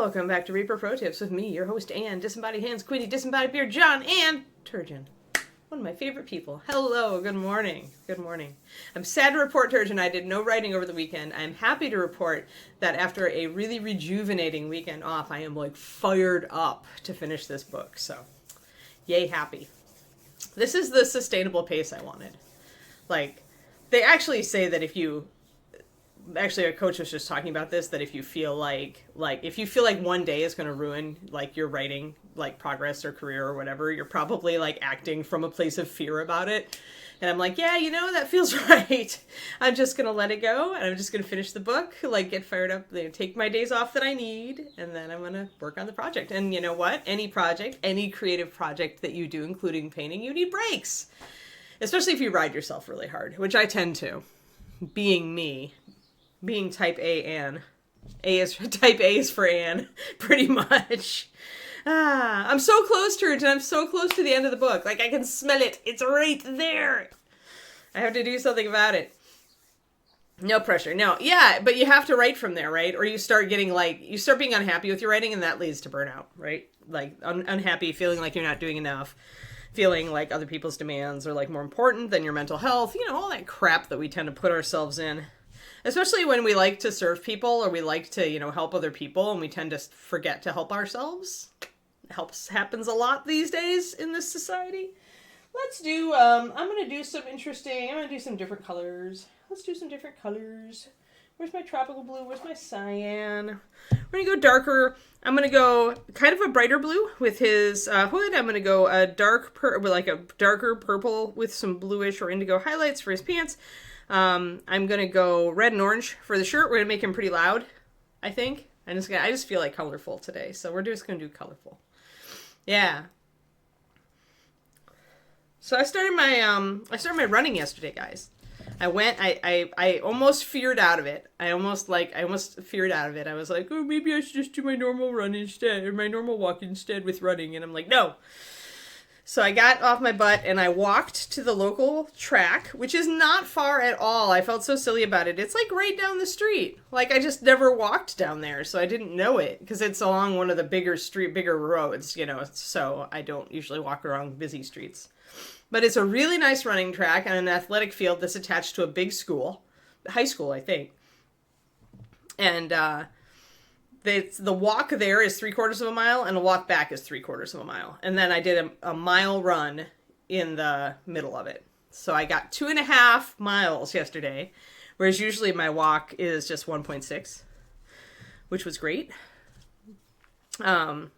Welcome back to Reaper Pro Tips with me, your host, Ann, Disembodied Hands, Quitty, Disembodied Beard, John, and Turgeon. One of my favorite people. Hello, good morning. Good morning. I'm sad to report, Turgeon, I did no writing over the weekend. I'm happy to report that after a really rejuvenating weekend off, I am like fired up to finish this book. So, yay happy. This is the sustainable pace I wanted. Like, they actually say that if you... Actually, a coach was just talking about this, that if you feel like one day is going to ruin, like, your writing, like, progress or career or whatever, you're probably, like, acting from a place of fear about it. And I'm like, yeah, you know, that feels right. I'm just going to let it go, and I'm just going to finish the book, like, get fired up, take my days off that I need, and then I'm going to work on the project. And you know what? Any project, any creative project that you do, including painting, you need breaks. Especially if you ride yourself really hard, which I tend to, being me. Being type A Ann. Type A is for Ann, pretty much. I'm so close to it, and I'm so close to the end of the book. Like, I can smell it. It's right there. I have to do something about it. No pressure. No, yeah, but you have to write from there, right? Or you start getting, like, you start being unhappy with your writing, and that leads to burnout, right? Like, unhappy, feeling like you're not doing enough, feeling like other people's demands are, like, more important than your mental health. You know, all that crap that we tend to put ourselves in. Especially when we like to serve people or we like to, you know, help other people and we tend to forget to help ourselves. Happens a lot these days in this society. Let's do, I'm going to do some different colors. Let's do some different colors. Where's my tropical blue? Where's my cyan? We're going to go darker. I'm going to go kind of a brighter blue with his hood. I'm going to go a darker purple with some bluish or indigo highlights for his pants. I'm going to go red and orange for the shirt. We're going to make him pretty loud, I think. I just feel like colorful today, so we're just going to do colorful. Yeah. So I started my running yesterday, guys. I almost feared out of it. I almost feared out of it. I was like, oh, maybe I should just do my normal run instead, or my normal walk instead with running. And I'm like, no. So I got off my butt and I walked to the local track, which is not far at all. I felt so silly about it. It's like right down the street. Like, I just never walked down there, so I didn't know it because it's along one of the bigger roads, you know, so I don't usually walk around busy streets. But it's a really nice running track and an athletic field that's attached to a big school, high school, I think. And the walk there is 3/4 of a mile, and the walk back is 3/4 of a mile. And then I did a mile run in the middle of it. So I got 2.5 miles yesterday, whereas usually my walk is just 1.6, which was great. And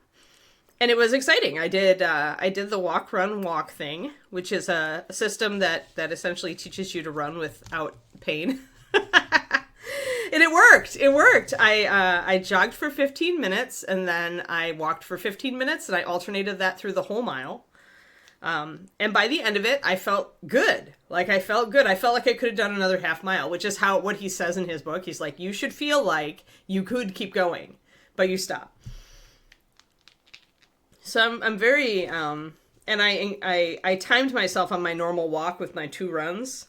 it was exciting. I did the walk, run, walk thing, which is a system that essentially teaches you to run without pain. And it worked. It worked. I jogged for 15 minutes and then I walked for 15 minutes and I alternated that through the whole mile. And by the end of it, I felt good. I felt good. I felt like I could have done another half mile, which is what he says in his book. He's like, you should feel like you could keep going, but you stop. So I'm very, and I timed myself on my normal walk with my 2 runs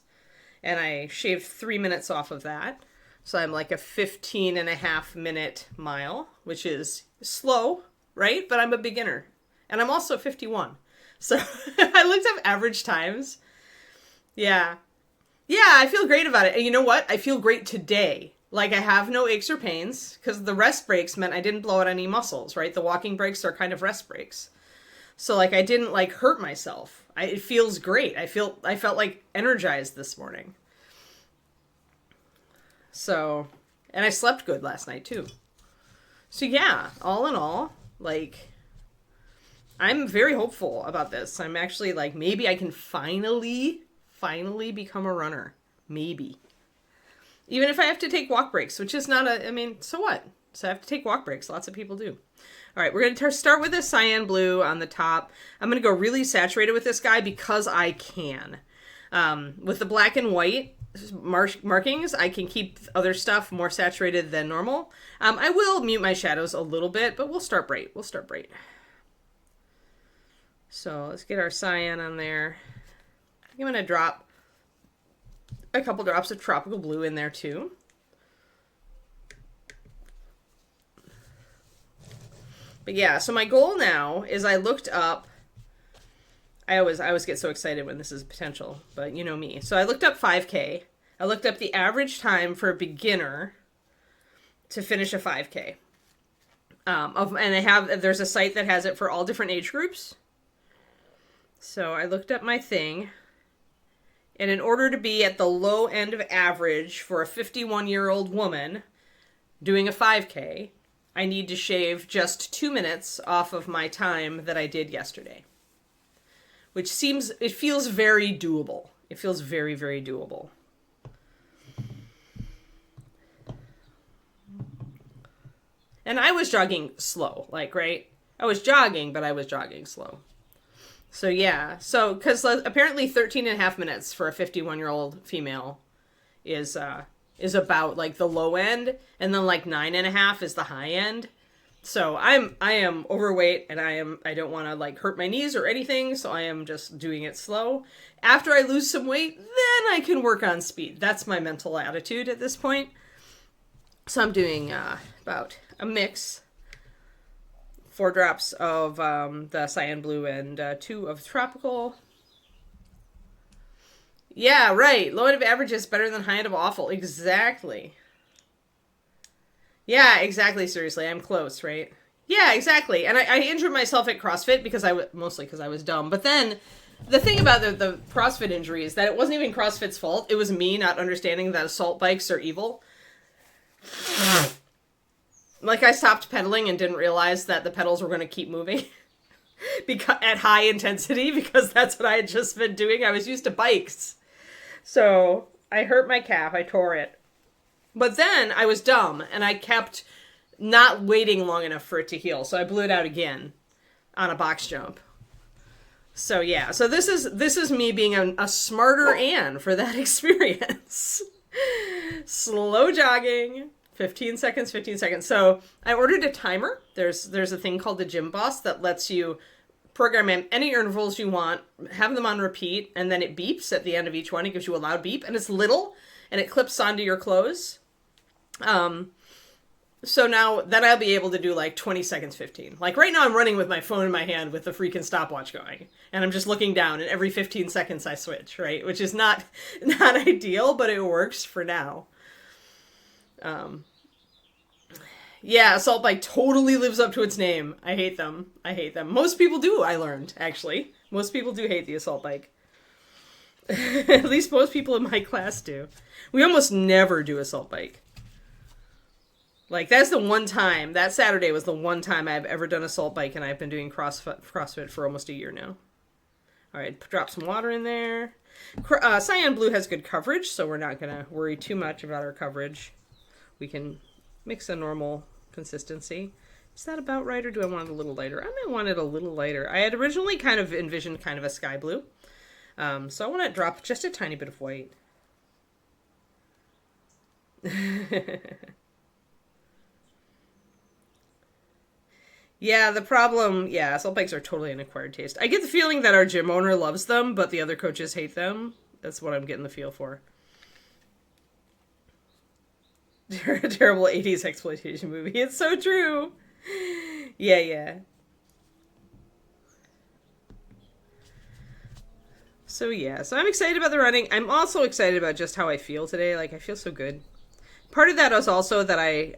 and I shaved 3 minutes off of that. So I'm like a 15.5 minute mile, which is slow, right? But I'm a beginner. And I'm also 51. So I looked up average times. Yeah. Yeah, I feel great about it. And you know what? I feel great today. Like, I have no aches or pains because the rest breaks meant I didn't blow out any muscles, right? The walking breaks are kind of rest breaks. So, like, I didn't, like, hurt myself. It feels great. I felt, like, energized this morning. So, and I slept good last night too. So yeah, all in all, like, I'm very hopeful about this. I'm actually like, maybe I can finally become a runner. Maybe. Even if I have to take walk breaks, which is not so what? So I have to take walk breaks. Lots of people do. All right, we're going to start with a cyan blue on the top. I'm going to go really saturated with this guy because I can. With the black and white markings, I can keep other stuff more saturated than normal. I will mute my shadows a little bit, but we'll start bright. So let's get our cyan on there. I'm going to drop a couple drops of tropical blue in there too. But yeah, so my goal now is I looked up. I always get so excited when this is potential, but you know me. So I looked up 5K. I looked up the average time for a beginner to finish a 5K. And there's a site that has it for all different age groups. So I looked up my thing, and in order to be at the low end of average for a 51-year-old woman doing a 5K, I need to shave just 2 minutes off of my time that I did yesterday. It feels very doable. It feels very, very doable. And I was jogging slow, right? I was jogging, but I was jogging slow. So yeah, because apparently 13 and a half minutes for a 51-year-old female is about like the low end, and then like 9.5 is the high end. So I am overweight, and I don't want to like hurt my knees or anything, so I am just doing it slow. After I lose some weight, then I can work on speed. That's my mental attitude at this point. So I'm doing about a mix. 4 drops of the cyan blue and 2 of tropical. Yeah, right. Low end of average is better than high end of awful. Exactly. Yeah, exactly. Seriously, I'm close, right? Yeah, exactly. And I injured myself at CrossFit mostly because I was dumb. But then the thing about the CrossFit injury is that it wasn't even CrossFit's fault. It was me not understanding that assault bikes are evil. Like, I stopped pedaling and didn't realize that the pedals were going to keep moving at high intensity, because that's what I had just been doing. I was used to bikes. So I hurt my calf. I tore it. But then I was dumb, and I kept not waiting long enough for it to heal. So I blew it out again on a box jump. So yeah, so this is me being a smarter Anne for that experience. Slow jogging. 15 seconds, 15 seconds. So I ordered a timer. There's a thing called the Gym Boss that lets you program in any intervals you want, have them on repeat, and then it beeps at the end of each one. It gives you a loud beep, and it's little, and it clips onto your clothes. So now, then I'll be able to do like 20 seconds, 15. Like right now I'm running with my phone in my hand with the freaking stopwatch going, and I'm just looking down, and every 15 seconds I switch, right? Which is not ideal, but it works for now. Yeah, assault bike totally lives up to its name. I hate them. Most people do, I learned, actually. Most people do hate the assault bike. At least most people in my class do. We almost never do assault bike. Like, that's the one time, that Saturday was the one time I've ever done assault bike, and I've been doing CrossFit for almost a year now. All right, drop some water in there. Cyan blue has good coverage, so we're not going to worry too much about our coverage. We can mix a normal consistency. Is that about right, or do I want it a little lighter? I might want it a little lighter. I had originally kind of envisioned kind of a sky blue. So I want to drop just a tiny bit of white. Yeah, assault bikes are totally an acquired taste. I get the feeling that our gym owner loves them, but the other coaches hate them. That's what I'm getting the feel for. Terrible 80s exploitation movie. It's so true. Yeah. So I'm excited about the running. I'm also excited about just how I feel today. Like, I feel so good. Part of that was also that I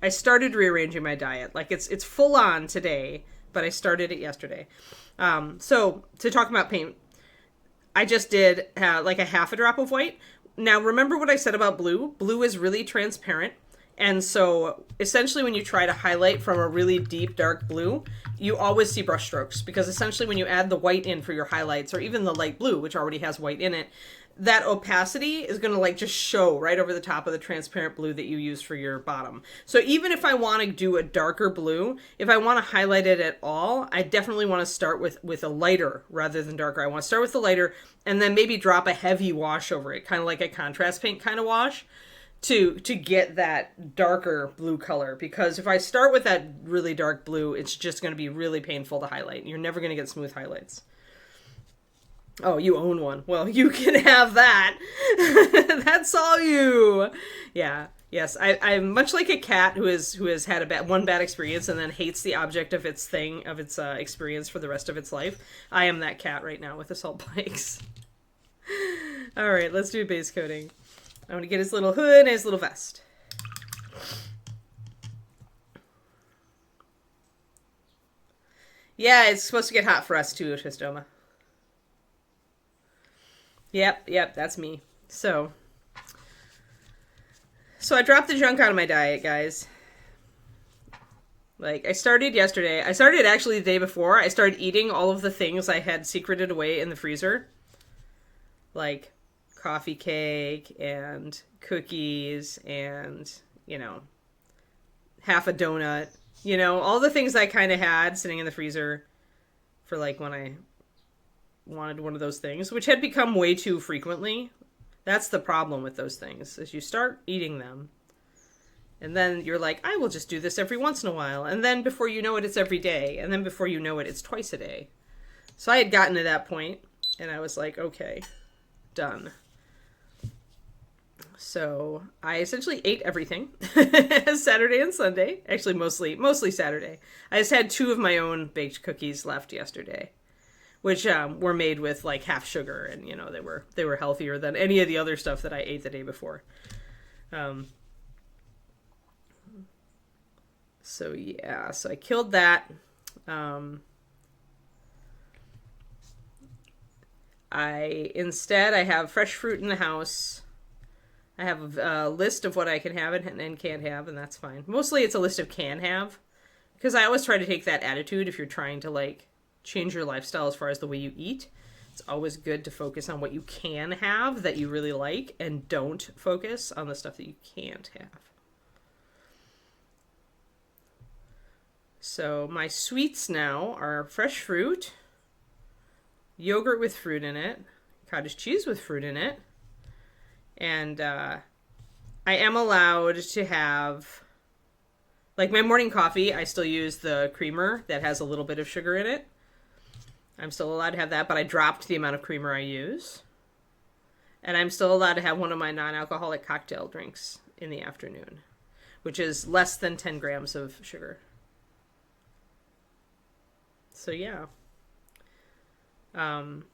started rearranging my diet. Like, it's full on today, but I started it yesterday. So to talk about paint, I just did like a half a drop of white. Now, remember what I said about blue? Blue is really transparent. And so essentially when you try to highlight from a really deep, dark blue, you always see brush strokes, because essentially when you add the white in for your highlights, or even the light blue, which already has white in it, that opacity is going to like just show right over the top of the transparent blue that you use for your bottom. So even if I want to do a darker blue, if I want to highlight it at all, I definitely want to start with a lighter rather than darker. I want to start with the lighter and then maybe drop a heavy wash over it, kind of like a contrast paint kind of wash, to get that darker blue color. Because if I start with that really dark blue, it's just going to be really painful to highlight. You're never going to get smooth highlights. Oh, you own one. Well, you can have that. That's all you. Yeah. Yes, I'm much like a cat who has had one bad experience and then hates the object of its experience for the rest of its life. I am that cat right now with assault bikes. All right, let's do base coating. I'm gonna get his little hood and his little vest. Yeah, it's supposed to get hot for us too, Shistoma. Yep, that's me. So I dropped the junk out of my diet, guys. Like, I started yesterday. I started actually the day before. I started eating all of the things I had secreted away in the freezer. Like, coffee cake and cookies and, half a donut. All the things I kind of had sitting in the freezer for, like, when I wanted one of those things, which had become way too frequently. That's the problem with those things, is you start eating them, and then you're like, I will just do this every once in a while, and then before you know it, it's every day, and then before you know it, it's twice a day. So I had gotten to that point, and I was like, okay, done. So I essentially ate everything Saturday and Sunday. Actually, mostly Saturday. I just had 2 of my own baked cookies left yesterday, which were made with like half sugar, and they were healthier than any of the other stuff that I ate the day before. So I killed that. I have fresh fruit in the house. I have a list of what I can have and can't have, and that's fine. Mostly it's a list of can have, because I always try to take that attitude if you're trying to like change your lifestyle as far as the way you eat. It's always good to focus on what you can have that you really like, and don't focus on the stuff that you can't have. So my sweets now are fresh fruit, yogurt with fruit in it, cottage cheese with fruit in it, and I am allowed to have, like, my morning coffee, I still use the creamer that has a little bit of sugar in it. I'm still allowed to have that, but I dropped the amount of creamer I use. And I'm still allowed to have one of my non-alcoholic cocktail drinks in the afternoon, which is less than 10 grams of sugar. So yeah. And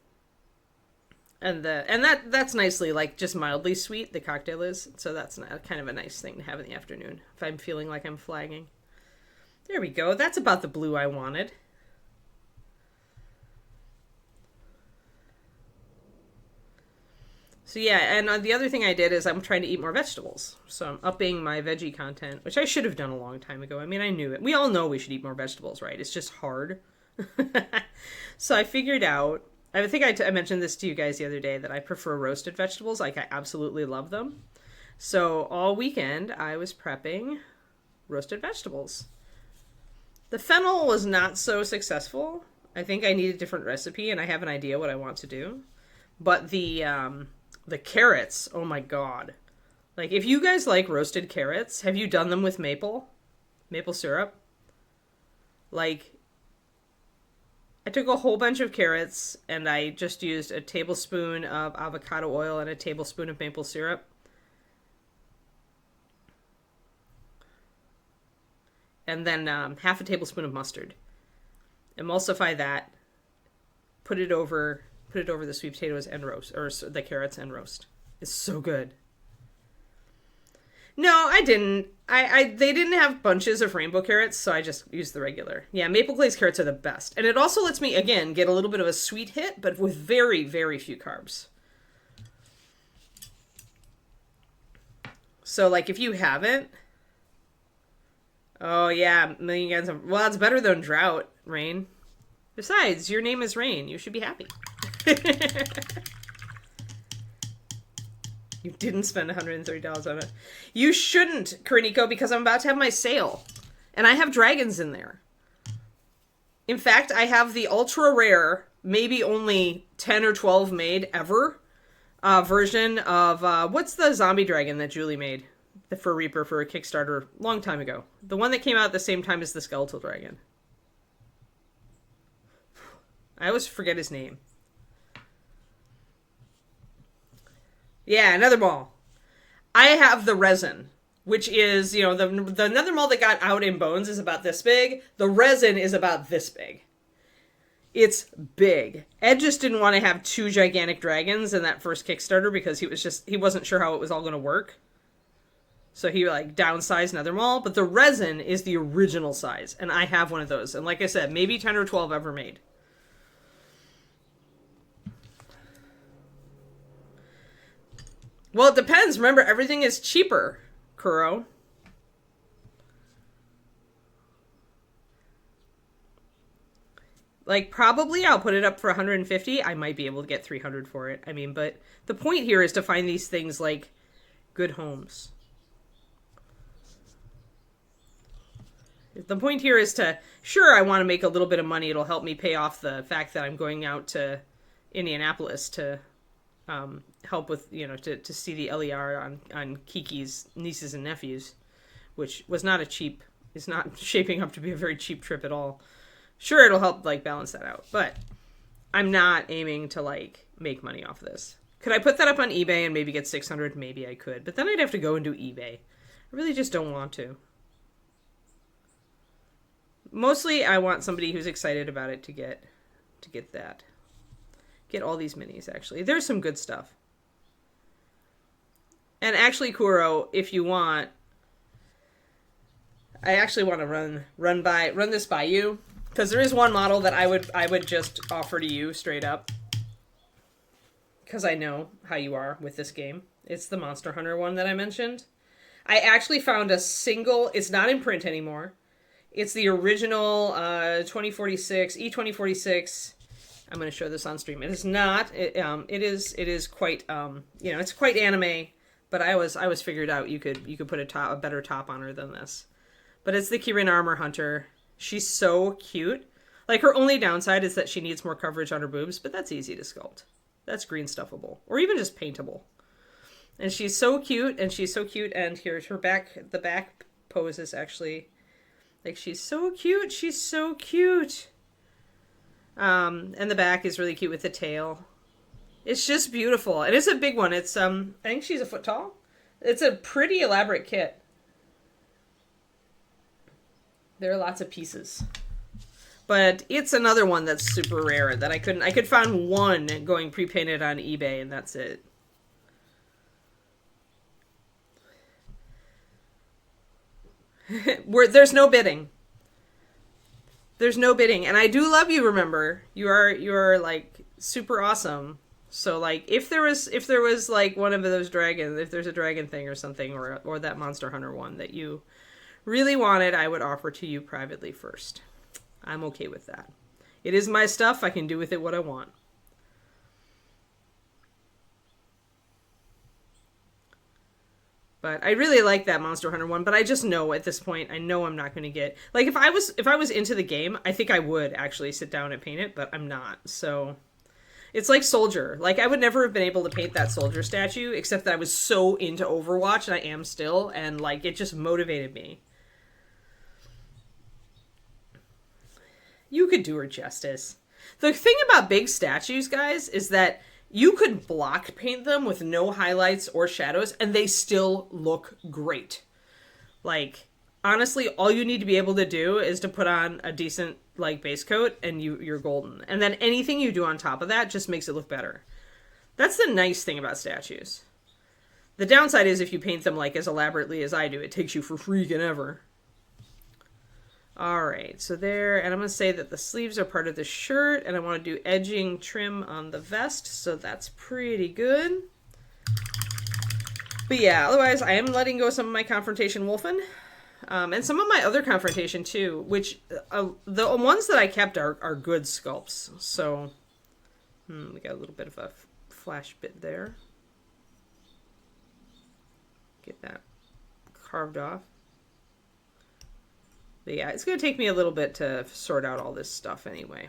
that's nicely, like, just mildly sweet, the cocktail is. So that's kind of a nice thing to have in the afternoon if I'm feeling like I'm flagging. There we go. That's about the blue I wanted. So yeah, and the other thing I did is I'm trying to eat more vegetables. So I'm upping my veggie content, which I should have done a long time ago. I mean, I knew it. We all know we should eat more vegetables, right? It's just hard. So I figured out, I think I mentioned this to you guys the other day, that I prefer roasted vegetables. Like, I absolutely love them. So all weekend I was prepping roasted vegetables. The fennel was not so successful. I think I need a different recipe, and I have an idea what I want to do. But the carrots, oh my god. Like, if you guys like roasted carrots, have you done them with maple syrup? Like, I took a whole bunch of carrots, and I just used a tablespoon of avocado oil and a tablespoon of maple syrup. And then half a tablespoon of mustard. Emulsify that. Put it over the sweet potatoes and roast, or the carrots and roast. It's so good. No, I didn't. They didn't have bunches of rainbow carrots, so I just used the regular. Yeah, maple glazed carrots are the best. And it also lets me, again, get a little bit of a sweet hit, but with very, very few carbs. So, like, if you haven't... Oh, yeah, million gallons of... Well, it's better than drought, Rain. Besides, your name is Rain. You should be happy. You didn't spend $130 on it. You shouldn't, Kariniko, because I'm about to have my sale. And I have dragons in there. In fact, I have the ultra rare, maybe only 10 or 12 made ever, version of, what's the zombie dragon that Julie made for Reaper for a Kickstarter long time ago? The one that came out at the same time as the skeletal dragon. I always forget his name. Yeah, another ball. I have the resin. which is, you know, the nether mold that got out in bones is about this big. The resin is about this big. It's big. Ed just didn't want to have 2 gigantic dragons in that first Kickstarter because he wasn't sure how it was all going to work. So he like downsized nether mold, but the resin is the original size, and I have one of those. And like I said, maybe 10 or 12 ever made. Well, it depends. Remember, everything is cheaper, Kuro. Like, probably I'll put it up for 150. I might be able to get 300 for it. I mean, but the point here is to find these things like good homes. The point here is to, sure, I want to make a little bit of money. It'll help me pay off the fact that I'm going out to Indianapolis to help with, you know, to see the LER on Kiki's nieces and nephews, which was not a cheap, is not shaping up to be a very cheap trip at all. Sure, it'll help, like, balance that out, but I'm not aiming to, like, make money off of this. Could I put that up on eBay and maybe get 600? Maybe I could, but then I'd have to go and do eBay. I really just don't want to. Mostly, I want somebody who's excited about it to get that. Get all these minis, actually. There's some good stuff. And actually, Kuro, if you want, I actually want to run this by you, because there is one model that I would just offer to you straight up, because I know how you are with this game. It's the Monster Hunter one that I mentioned. I actually found a single. It's not in print anymore. It's the original 2046 E2046. I'm going to show this on stream. It is not. It is quite you know, it's quite anime, but I was figured out you could put a better top on her than this. But it's the Kirin Armor Hunter. She's so cute. Like, her only downside is that she needs more coverage on her boobs, but that's easy to sculpt. That's green stuffable or even just paintable. And she's so cute, and here's her back. The back pose is actually, like, she's so cute. She's so cute. And the back is really cute with the tail. It's just beautiful. And it's a big one. It's, I think she's a foot tall. It's a pretty elaborate kit. There are lots of pieces. But it's another one that's super rare that I could find one going pre-painted on eBay, and that's it. There's no bidding. There's no bidding. And I do love you, remember. You are like super awesome. So like if there was like one of those dragons, if there's a dragon thing or something, or that Monster Hunter one that you really wanted, I would offer to you privately first. I'm okay with that. It is my stuff. I can do with it what I want. But I really like that Monster Hunter one, but I just know at this point, I know I'm not going to get, like, if I was into the game, I think I would actually sit down and paint it, but I'm not. So it's like Soldier. Like, I would never have been able to paint that Soldier statue, except that I was so into Overwatch, and I am still, and like, it just motivated me. You could do her justice. The thing about big statues, guys, is that you could block paint them with no highlights or shadows, and they still look great. Like, honestly, all you need to be able to do is to put on a decent, like, base coat, and you're golden. And then anything you do on top of that just makes it look better. That's the nice thing about statues. The downside is if you paint them, like, as elaborately as I do, it takes you for freaking ever. Alright, so there, and I'm going to say that the sleeves are part of the shirt, and I want to do edging trim on the vest, so that's pretty good. But yeah, otherwise, I am letting go of some of my Confrontation Wolfen, and some of my other Confrontation too, which, the ones that I kept are good sculpts, so, we got a little bit of a flash bit there. Get that carved off. But yeah, it's going to take me a little bit to sort out all this stuff anyway.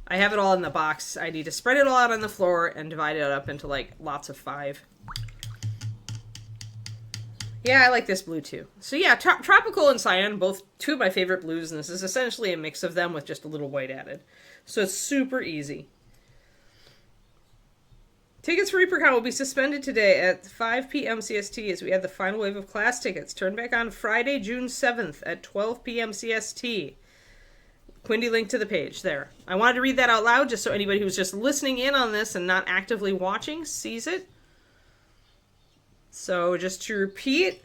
I have it all in the box. I need to spread it all out on the floor and divide it up into, like, lots of 5. Yeah, I like this blue too. So yeah, Tropical and Cyan, both 2 of my favorite blues, and this is essentially a mix of them with just a little white added. So it's super easy. Tickets for ReaperCon will be suspended today at 5 p.m. CST as we add the final wave of class tickets. Turn back on Friday, June 7th at 12 p.m. CST. Quindy linked to the page there. I wanted to read that out loud just so anybody who's just listening in on this and not actively watching sees it. So just to repeat,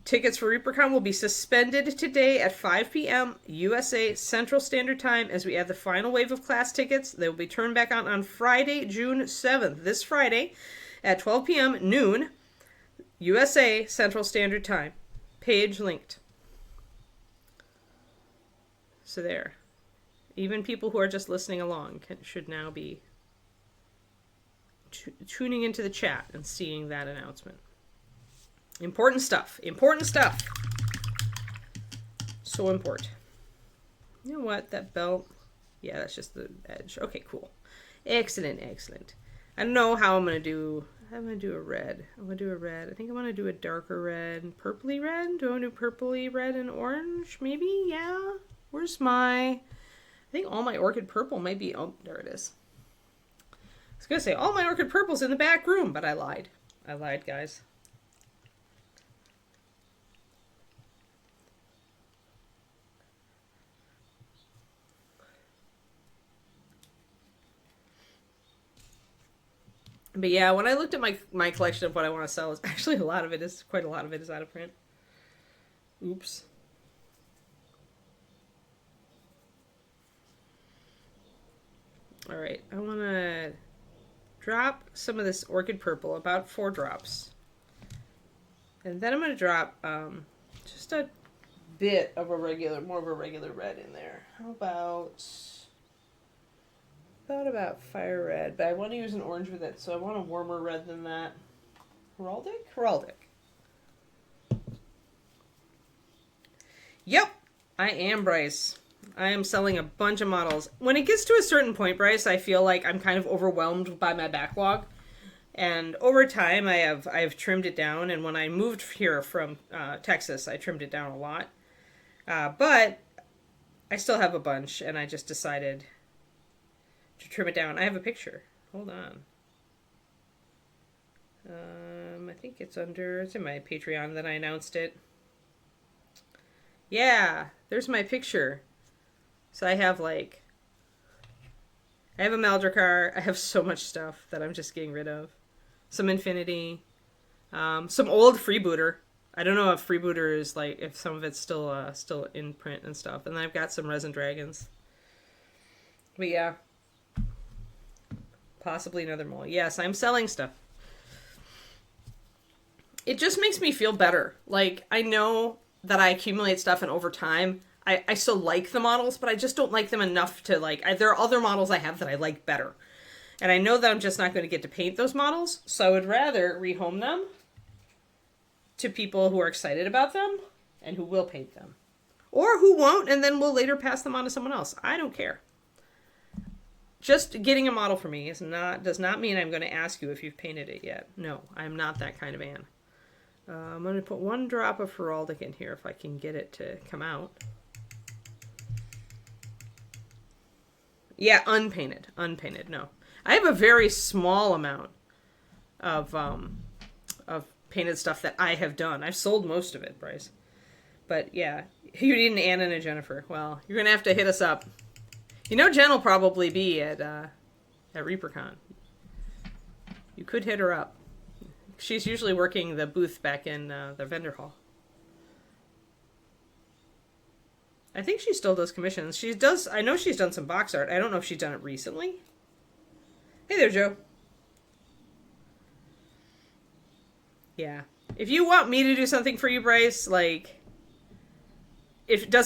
tickets for ReaperCon will be suspended today at 5 p.m. USA Central Standard Time as we add the final wave of class tickets. They will be turned back on Friday, June 7th, this Friday at 12 p.m. noon USA Central Standard Time. Page linked. So there. Even people who are just listening along should now be tuning into the chat and seeing that announcement. Important stuff. Important stuff. So important. You know what? That belt. Yeah, that's just the edge. Okay, cool. Excellent, excellent. I don't know how I'm going to do. I'm going to do a red. I'm going to do a red. I think I'm going to do a darker red and purpley red. Do I want to do purpley red and orange? Maybe? Yeah. Where's my... I think all my orchid purple might be... Oh, there it is. I was going to say all my orchid purple's in the back room, but I lied. I lied, guys. But yeah, when I looked at my collection of what I want to sell, actually quite a lot of it is out of print. Oops. All right, I want to drop some of this orchid purple, about 4 drops. And then I'm going to drop just a bit of more of a regular red in there. How about... about fire red, but I want to use an orange with it, so I want a warmer red than that. Heraldic? Heraldic. Yep, I am Bryce. I am selling a bunch of models. When it gets to a certain point, Bryce, I feel like I'm kind of overwhelmed by my backlog. And over time, I have trimmed it down, and when I moved here from Texas, I trimmed it down a lot. But I still have a bunch, and I just decided to trim it down. I have a picture. Hold on. I think it's in my Patreon that I announced it. Yeah, there's my picture. So I have a Maldrakar. I have so much stuff that I'm just getting rid of. Some Infinity. Some old Freebooter. I don't know if Freebooter is if some of it's still in print and stuff. And then I've got some Resin Dragons. But yeah. Possibly another mole. Yes, I'm selling stuff. It just makes me feel better. I know that I accumulate stuff, and over time, I still like the models, but I just don't like them enough to, there are other models I have that I like better. And I know that I'm just not going to get to paint those models, so I would rather rehome them to people who are excited about them, and who will paint them. Or who won't, and then we'll later pass them on to someone else. I don't care. Just getting a model for me does not mean I'm going to ask you if you've painted it yet. No, I'm not that kind of Anne. I'm going to put 1 drop of Heraldic in here if I can get it to come out. Yeah, unpainted. Unpainted, no. I have a very small amount of painted stuff that I have done. I've sold most of it, Bryce. But yeah, you need an Anne and a Jennifer. Well, you're going to have to hit us up. You know Jen will probably be at ReaperCon. You could hit her up. She's usually working the booth back in the vendor hall. I think she still does commissions. I know she's done some box art. I don't know if she's done it recently. Hey there, Joe. Yeah. If you want me to do something for you, Bryce, does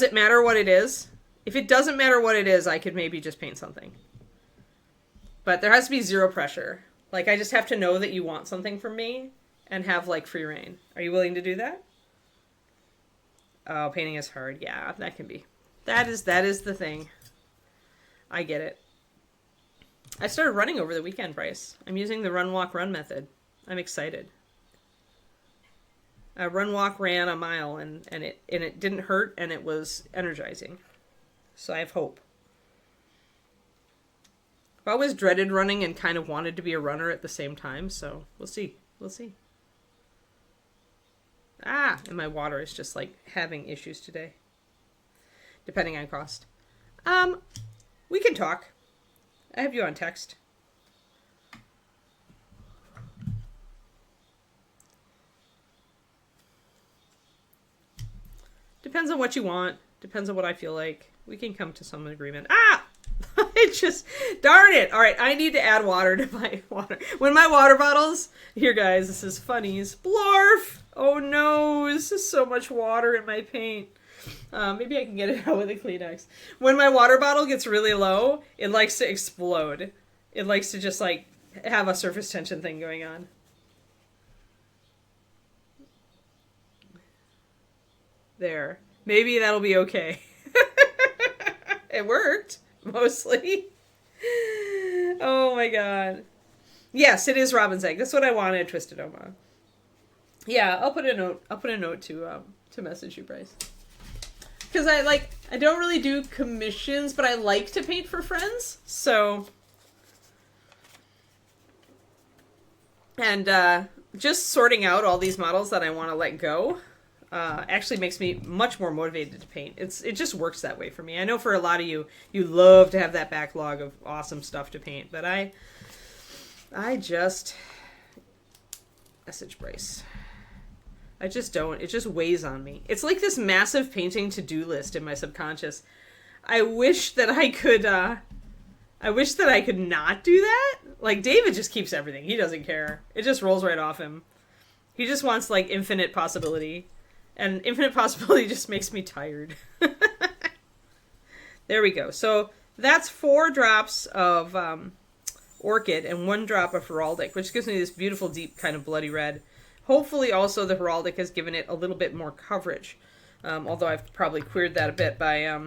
it matter what it is? If it doesn't matter what it is, I could maybe just paint something. But there has to be zero pressure. I just have to know that you want something from me and have, free reign. Are you willing to do that? Oh, painting is hard. Yeah, that can be. That is the thing. I get it. I started running over the weekend, Bryce. I'm using the run, walk, run method. I'm excited. I run, walk, ran a mile, and it didn't hurt, and it was energizing. So I have hope. I always dreaded running and kind of wanted to be a runner at the same time, so we'll see. We'll see. Ah, and my water is just like having issues today. Depending on cost. We can talk. I have you on text. Depends on what you want. Depends on what I feel like. We can come to some agreement. Ah! It just, darn it. All right, I need to add water to my water. When my water bottles, here guys, this is funnies. Blarf! Oh no, this is so much water in my paint. Maybe I can get it out with a Kleenex. When my water bottle gets really low, it likes to explode. It likes to just like have a surface tension thing going on. There. Maybe that'll be okay. It worked, mostly. Oh my god. Yes, it is robin's egg. That's what I wanted, Twisted Oma. Yeah, I'll put a note to message you, Bryce. Because I don't really do commissions, but I like to paint for friends. So, and just sorting out all these models that I want to let go actually makes me much more motivated to paint. It just works that way for me. I know for a lot of you, you love to have that backlog of awesome stuff to paint, but I just message Bryce. I just don't. It just weighs on me. It's like this massive painting to-do list in my subconscious. I wish that I could not do that. Like, David just keeps everything. He doesn't care. It just rolls right off him. He just wants, like, infinite possibility. And infinite possibility just makes me tired. There we go. So that's 4 drops of Orchid and 1 drop of Heraldic, which gives me this beautiful, deep, kind of bloody red. Hopefully also the Heraldic has given it a little bit more coverage. Although I've probably queered that a bit by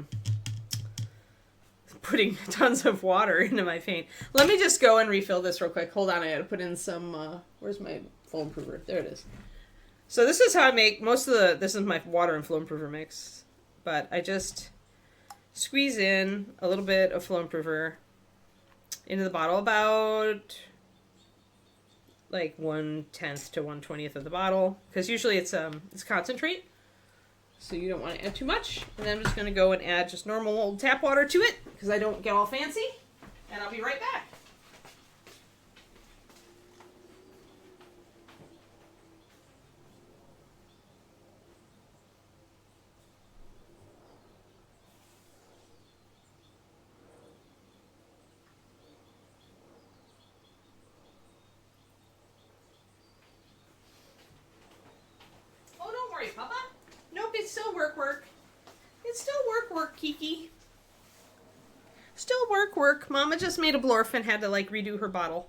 putting tons of water into my paint. Let me just go and refill this real quick. Hold on, I gotta put in some, where's my flow improver? There it is. So this is how I make most of this is my water and flow improver mix. But I just squeeze in a little bit of flow improver into the bottle, about like 1/10 to 1/20 of the bottle, because usually it's concentrate, so you don't want to add too much. And then I'm just going to go and add just normal old tap water to it, because I don't get all fancy, and I'll be right back. Papa? Nope, it's still work. It's still work, Kiki. Still work. Mama just made a blorf and had to, like, redo her bottle.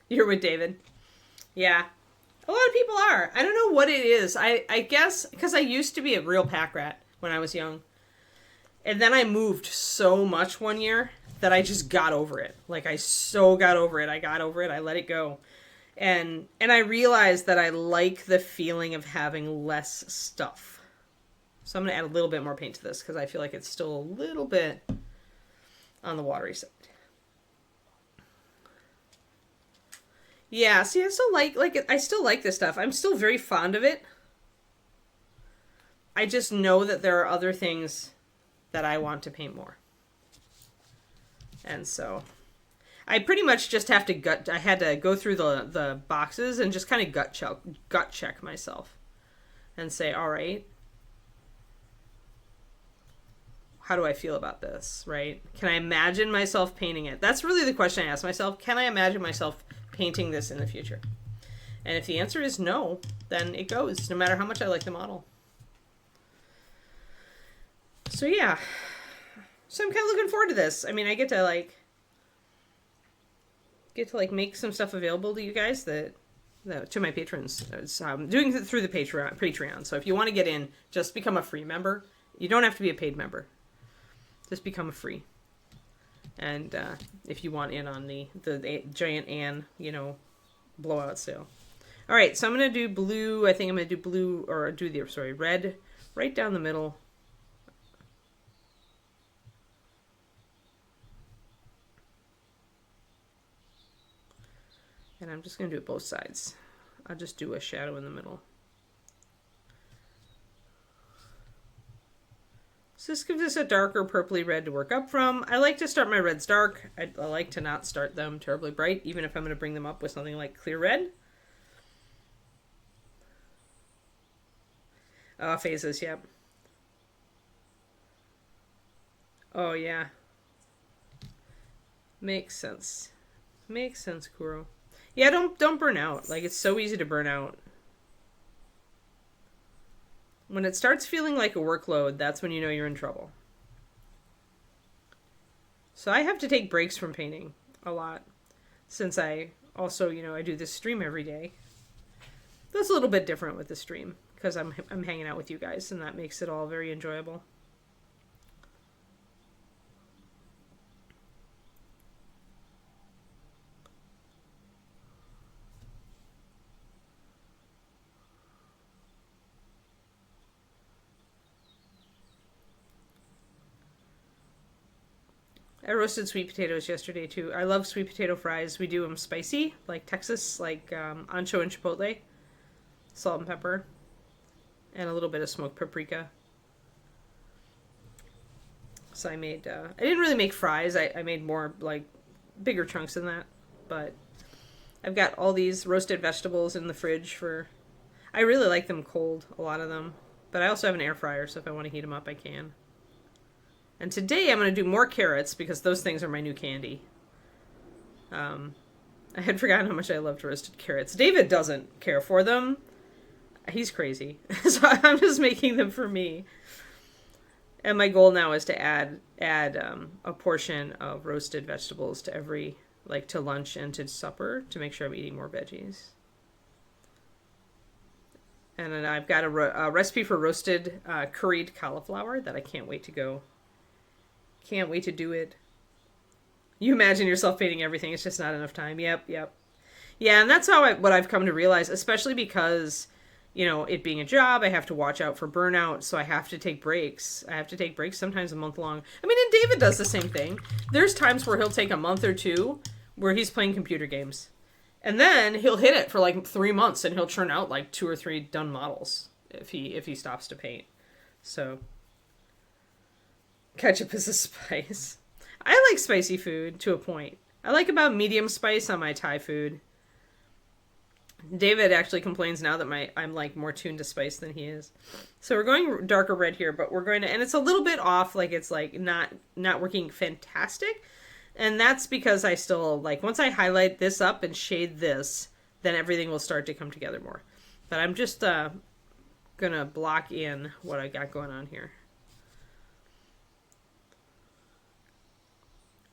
You're with David. Yeah. A lot of people are. I don't know what it is. I guess because I used to be a real pack rat when I was young. And then I moved so much one year that I just got over it. Like, I so got over it. I got over it. I let it go. And I realized that I like the feeling of having less stuff. So I'm going to add a little bit more paint to this because I feel like it's still a little bit on the watery side. Yeah, see, I still I still like this stuff. I'm still very fond of it. I just know that there are other things that I want to paint more. And so I pretty much just have to I had to go through the boxes and just kind of gut check myself and say, all right, how do I feel about this, right? Can I imagine myself painting it? That's really the question I ask myself. Can I imagine myself painting this in the future? And if the answer is no, then it goes, no matter how much I like the model. So yeah, so I'm kind of looking forward to this. I mean, I get to make some stuff available to you guys to my patrons. I'm doing it through the Patreon. So if you want to get in, just become a free member. You don't have to be a paid member. Just become a free. And if you want in on the giant Anne, blowout sale. All right, so I'm going to do blue. I think I'm going to do blue, or do the, sorry, red right down the middle. And I'm just going to do it both sides. I'll just do a shadow in the middle. So this gives us a darker purpley red to work up from. I like to start my reds dark. I like to not start them terribly bright, even if I'm going to bring them up with something like clear red. Phases, yep. Oh, yeah. Makes sense. Makes sense, Kuro. Yeah, don't burn out. Like, it's so easy to burn out. When it starts feeling like a workload, that's when you know you're in trouble. So I have to take breaks from painting a lot, since I also, I do this stream every day. That's a little bit different with the stream, because I'm hanging out with you guys, and that makes it all very enjoyable. I roasted sweet potatoes yesterday too. I love sweet potato fries. We do them spicy, like Texas, like ancho and chipotle, salt and pepper, and a little bit of smoked paprika. So I made, I didn't really make fries. I made more, like, bigger chunks than that. But I've got all these roasted vegetables in the fridge for, I really like them cold, a lot of them. But I also have an air fryer, so if I want to heat them up, I can. And today I'm going to do more carrots because those things are my new candy. I had forgotten how much I loved roasted carrots. David doesn't care for them. He's crazy. So I'm just making them for me. And my goal now is to add a portion of roasted vegetables to every, like, to lunch and to supper to make sure I'm eating more veggies. And then I've got a recipe for roasted curried cauliflower that I can't wait to go. Can't wait to do it. You imagine yourself painting everything. It's just not enough time. Yep. Yeah, and that's what I've come to realize, especially because, it being a job, I have to watch out for burnout, so I have to take breaks. I have to take breaks sometimes a month long. I mean, and David does the same thing. There's times where he'll take a month or two where he's playing computer games. And then he'll hit it for like 3 months and he'll churn out like 2 or 3 done models if he stops to paint. So ketchup is a spice. I like spicy food to a point. I like about medium spice on my Thai food. David actually complains now that I'm like more tuned to spice than he is. So we're going darker red here, but we're going to, and it's a little bit off, like it's like not working fantastic. And that's because I still, like, once I highlight this up and shade this, then everything will start to come together more. But I'm just gonna block in what I got going on here.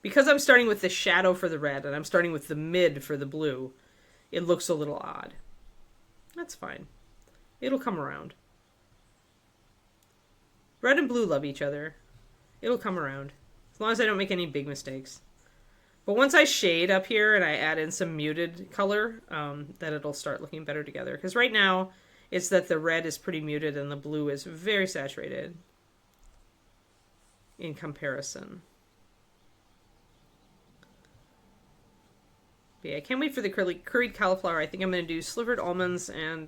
Because I'm starting with the shadow for the red and I'm starting with the mid for the blue, it looks a little odd. That's fine. It'll come around. Red and blue love each other. It'll come around. As long as I don't make any big mistakes. But once I shade up here and I add in some muted color, then it'll start looking better together. Because right now, it's that the red is pretty muted and the blue is very saturated in comparison. But yeah, I can't wait for the curried cauliflower. I think I'm going to do slivered almonds and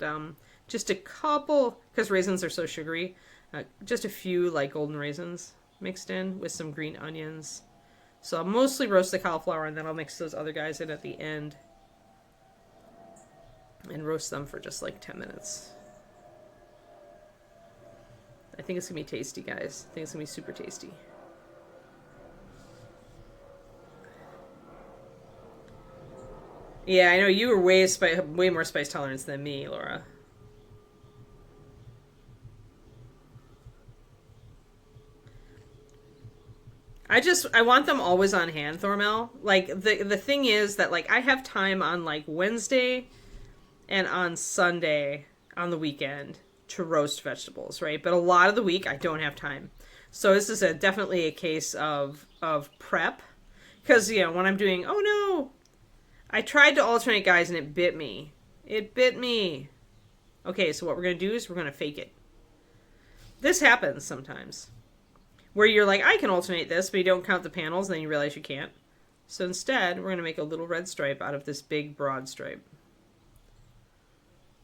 just a couple, because raisins are so sugary, just a few like golden raisins mixed in with some green onions. So I'll mostly roast the cauliflower and then I'll mix those other guys in at the end and roast them for just like 10 minutes. I think it's going to be tasty, guys. I think it's going to be super tasty. Yeah, I know you were way more spice tolerance than me, Laura. I want them always on hand, Thormel. Like, the thing is that, like, I have time on, like, Wednesday and on Sunday on the weekend to roast vegetables, right? But a lot of the week, I don't have time. So this is definitely a case of prep. Because, when I'm doing, oh no, I tried to alternate guys and it bit me. It bit me. Okay, so what we're going to do is we're going to fake it. This happens sometimes. Where you're like, I can alternate this, but you don't count the panels, and then you realize you can't. So instead, we're going to make a little red stripe out of this big broad stripe.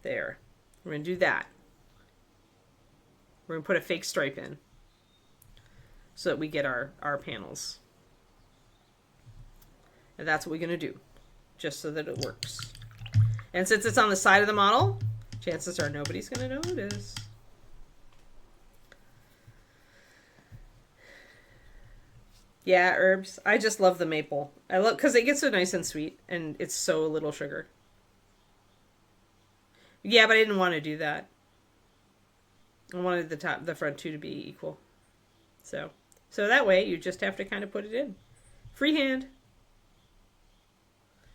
There. We're going to do that. We're going to put a fake stripe in so that we get our panels. And that's what we're going to do, just so that it works. And since it's on the side of the model, chances are nobody's going to notice. Yeah, herbs. I just love the maple. I love because it gets so nice and sweet, and it's so little sugar. Yeah, but I didn't want to do that. I wanted the front two to be equal. So that way you just have to kind of put it in. Freehand.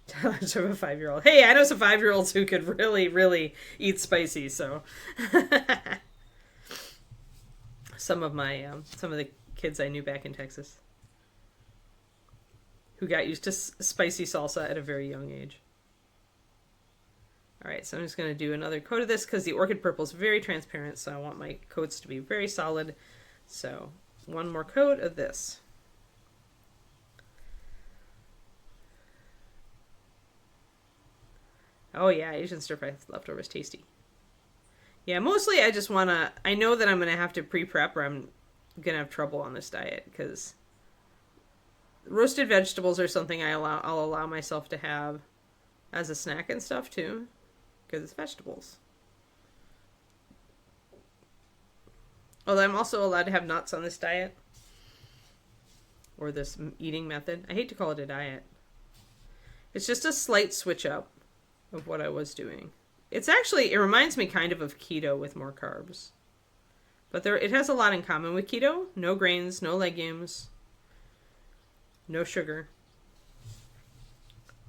Challenge of a 5-year-old. Hey, I know some 5-year-olds who could really, really eat spicy. So some of the kids I knew back in Texas who got used to spicy salsa at a very young age. All right, so I'm just going to do another coat of this because the orchid purple is very transparent, so I want my coats to be very solid. So one more coat of this. Oh yeah, Asian stir fry leftovers tasty. Yeah, mostly I just want to, I know that I'm going to have to pre-prep or I'm going to have trouble on this diet because roasted vegetables are something I'll allow myself to have as a snack and stuff too, because it's vegetables. Although I'm also allowed to have nuts on this diet or this eating method. I hate to call it a diet. It's just a slight switch up of what I was doing. It's actually, it reminds me kind of keto with more carbs. But it has a lot in common with keto. No grains, no legumes, no sugar.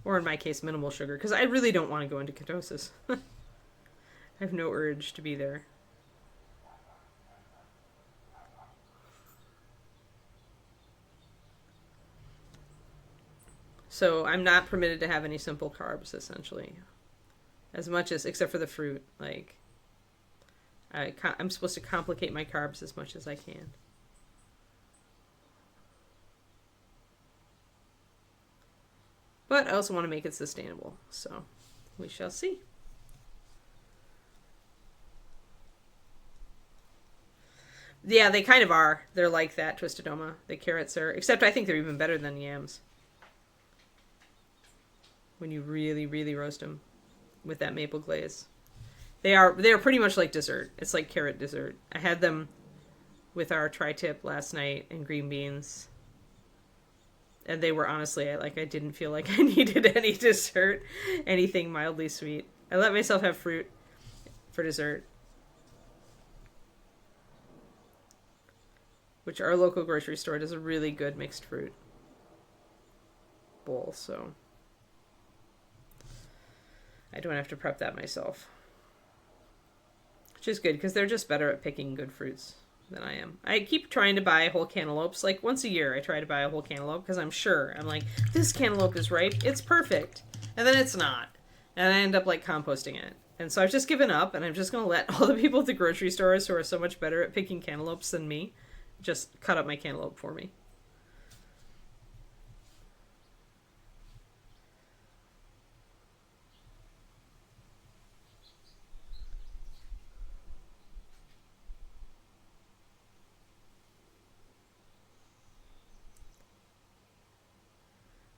Or in my case, minimal sugar. Because I really don't want to go into ketosis. I have no urge to be there. So I'm not permitted to have any simple carbs, essentially. As much as, except for the fruit. Like, I'm supposed to complicate my carbs as much as I can. But I also want to make it sustainable. So we shall see. Yeah, they kind of are. They're like that, Twistedoma. The carrots are, except I think they're even better than yams. When you really, really roast them with that maple glaze. They are pretty much like dessert. It's like carrot dessert. I had them with our tri-tip last night and green beans. And they were honestly, I didn't feel like I needed any dessert, anything mildly sweet. I let myself have fruit for dessert. Which our local grocery store does a really good mixed fruit bowl, so I don't have to prep that myself. Which is good, because they're just better at picking good fruits than I am. I keep trying to buy whole cantaloupes. Like, once a year I try to buy a whole cantaloupe, because I'm like, this cantaloupe is ripe. It's perfect. And then it's not. And I end up, composting it. And so I've just given up, and I'm just going to let all the people at the grocery stores who are so much better at picking cantaloupes than me just cut up my cantaloupe for me.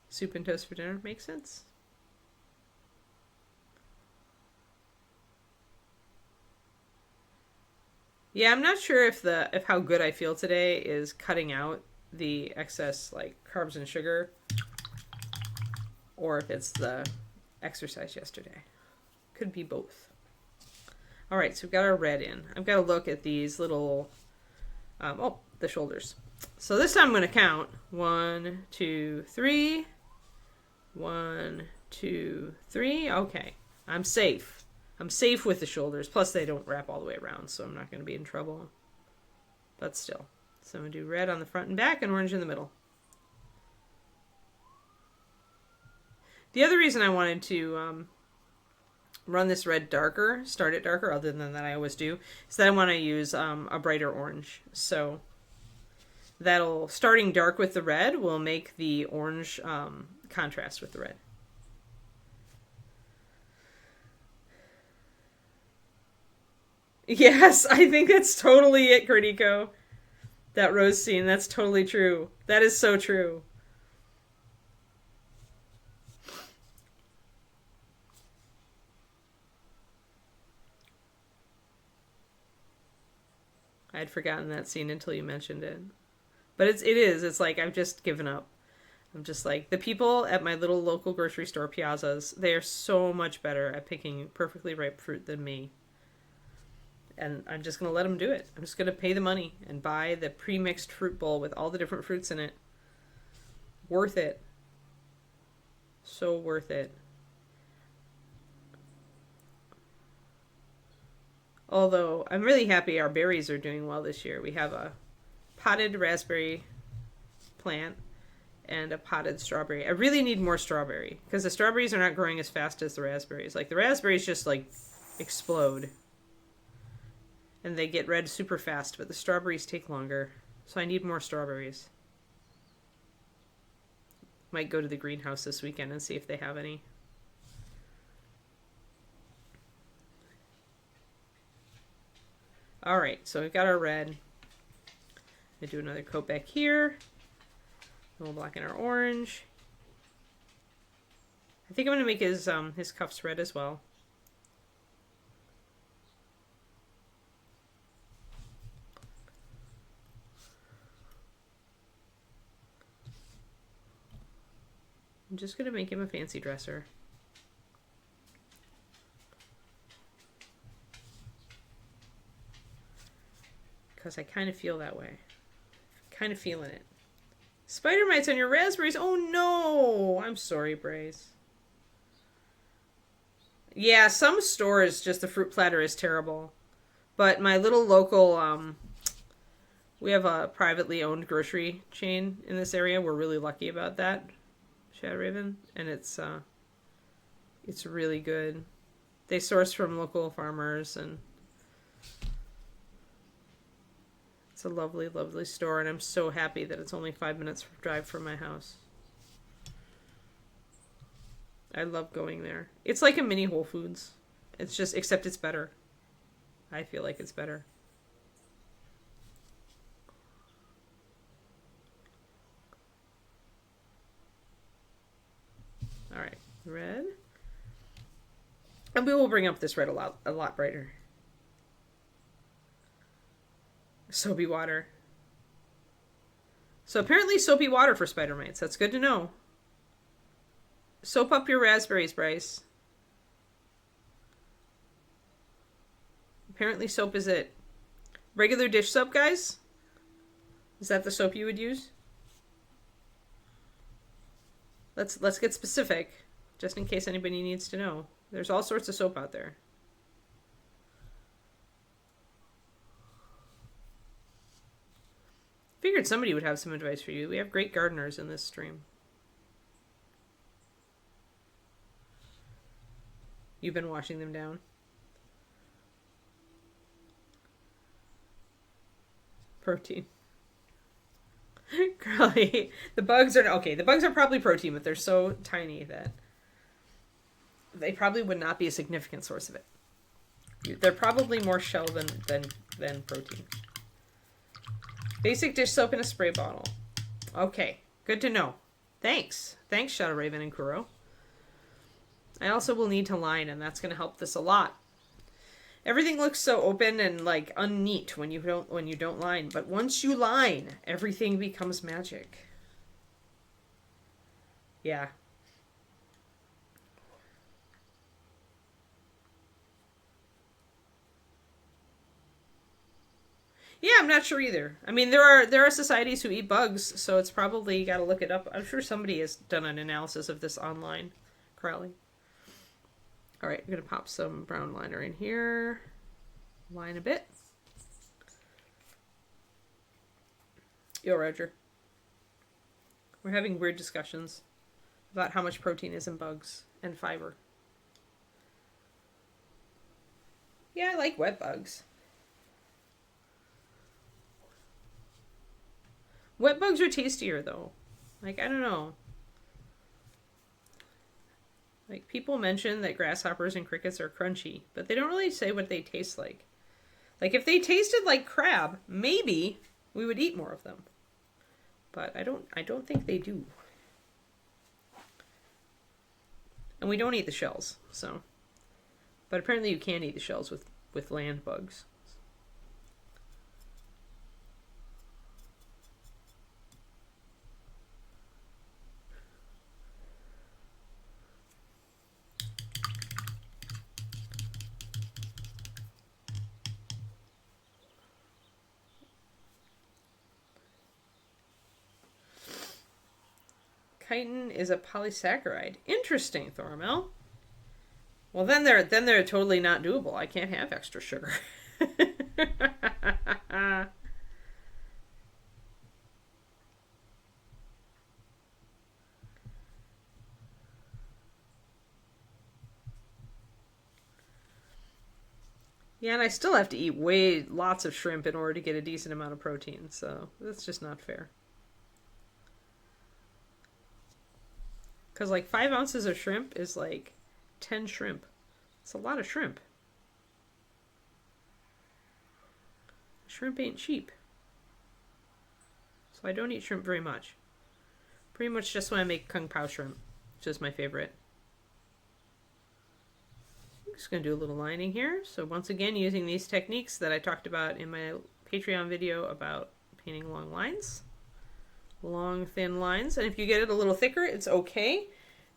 Soup and toast for dinner makes sense. Yeah, I'm not sure if how good I feel today is cutting out the excess carbs and sugar, or if it's the exercise yesterday. Could be both. All right, so we've got our red in. I've got to look at these little, the shoulders. So this time I'm going to count 1, 2, 3. 1, 2, 3. Okay, I'm safe. I'm safe with the shoulders. Plus, they don't wrap all the way around, so I'm not going to be in trouble. But still. So I'm going to do red on the front and back and orange in the middle. The other reason I wanted to run this red darker, start it darker, other than that I always do, is that I want to use a brighter orange. So that'll, starting dark with the red will make the orange contrast with the red. Yes, I think that's totally it, Crittico. That rose scene, that's totally true. That is so true. I'd forgotten that scene until you mentioned it. But it is. It's like I've just given up. I'm just like, the people at my little local grocery store piazzas, they are so much better at picking perfectly ripe fruit than me. And I'm just going to let them do it. I'm just going to pay the money and buy the pre-mixed fruit bowl with all the different fruits in it. Worth it. So worth it. Although, I'm really happy our berries are doing well this year. We have a potted raspberry plant and a potted strawberry. I really need more strawberry because the strawberries are not growing as fast as the raspberries. Like, the raspberries just, like, explode. And they get red super fast, but the strawberries take longer. So I need more strawberries. Might go to the greenhouse this weekend and see if they have any. All right, so we've got our red. I'm gonna do another coat back here. And we'll blacken our orange. I think I'm gonna make his cuffs red as well. I'm just gonna make him a fancy dresser. Because I kind of feel that way. Kind of feeling it. Spider mites on your raspberries. Oh no! I'm sorry, Brace. Yeah, some stores, just the fruit platter is terrible. But my little local, we have a privately owned grocery chain in this area. We're really lucky about that, Shadow Raven. And it's really good. They source from local farmers, and it's a lovely, lovely store, and I'm so happy that it's only 5 minutes drive from my house. I love going there. It's like a mini Whole Foods. It's just, except it's better. I feel like it's better. All right, red. And we will bring up this red a lot brighter. Soapy water. So apparently soapy water for spider mites. That's good to know. Soap up your raspberries, Bryce. Apparently soap is it. Regular dish soap, guys? Is that the soap you would use? Let's get specific, just in case anybody needs to know. There's all sorts of soap out there. Figured somebody would have some advice for you. We have great gardeners in this stream. You've been washing them down. Protein. Crowley. The bugs are... Okay, the bugs are probably protein, but they're so tiny that they probably would not be a significant source of it. They're probably more shell than protein. Basic dish soap in a spray bottle. Okay, good to know. Thanks. Thanks, Shadow Raven and Kuro. I also will need to line, and that's going to help this a lot. Everything looks so open and like unneat when you don't line, but once you line, everything becomes magic. Yeah. Yeah, I'm not sure either. I mean, there are societies who eat bugs, so it's probably, you got to look it up. I'm sure somebody has done an analysis of this online, Crowley. All right, I'm going to pop some brown liner in here. Line a bit. Yo, Roger. We're having weird discussions about how much protein is in bugs and fiber. Yeah, I like wet bugs. Wet bugs are tastier though. Like, I don't know. Like, people mention that grasshoppers and crickets are crunchy, but they don't really say what they taste like. Like, if they tasted like crab, maybe we would eat more of them. But I don't think they do. And we don't eat the shells, so. But apparently you can eat the shells with land bugs. Chitin is a polysaccharide. Interesting, Thormel. Well, then they're totally not doable. I can't have extra sugar. Yeah, and I still have to eat lots of shrimp in order to get a decent amount of protein, so that's just not fair. Because like 5 ounces of shrimp is like 10 shrimp. It's a lot of shrimp. Shrimp ain't cheap. So I don't eat shrimp very much. Pretty much just when I make kung pao shrimp, which is my favorite. I'm just going to do a little lining here. So once again, using these techniques that I talked about in my Patreon video about painting long lines. Long, thin lines. And if you get it a little thicker, it's okay.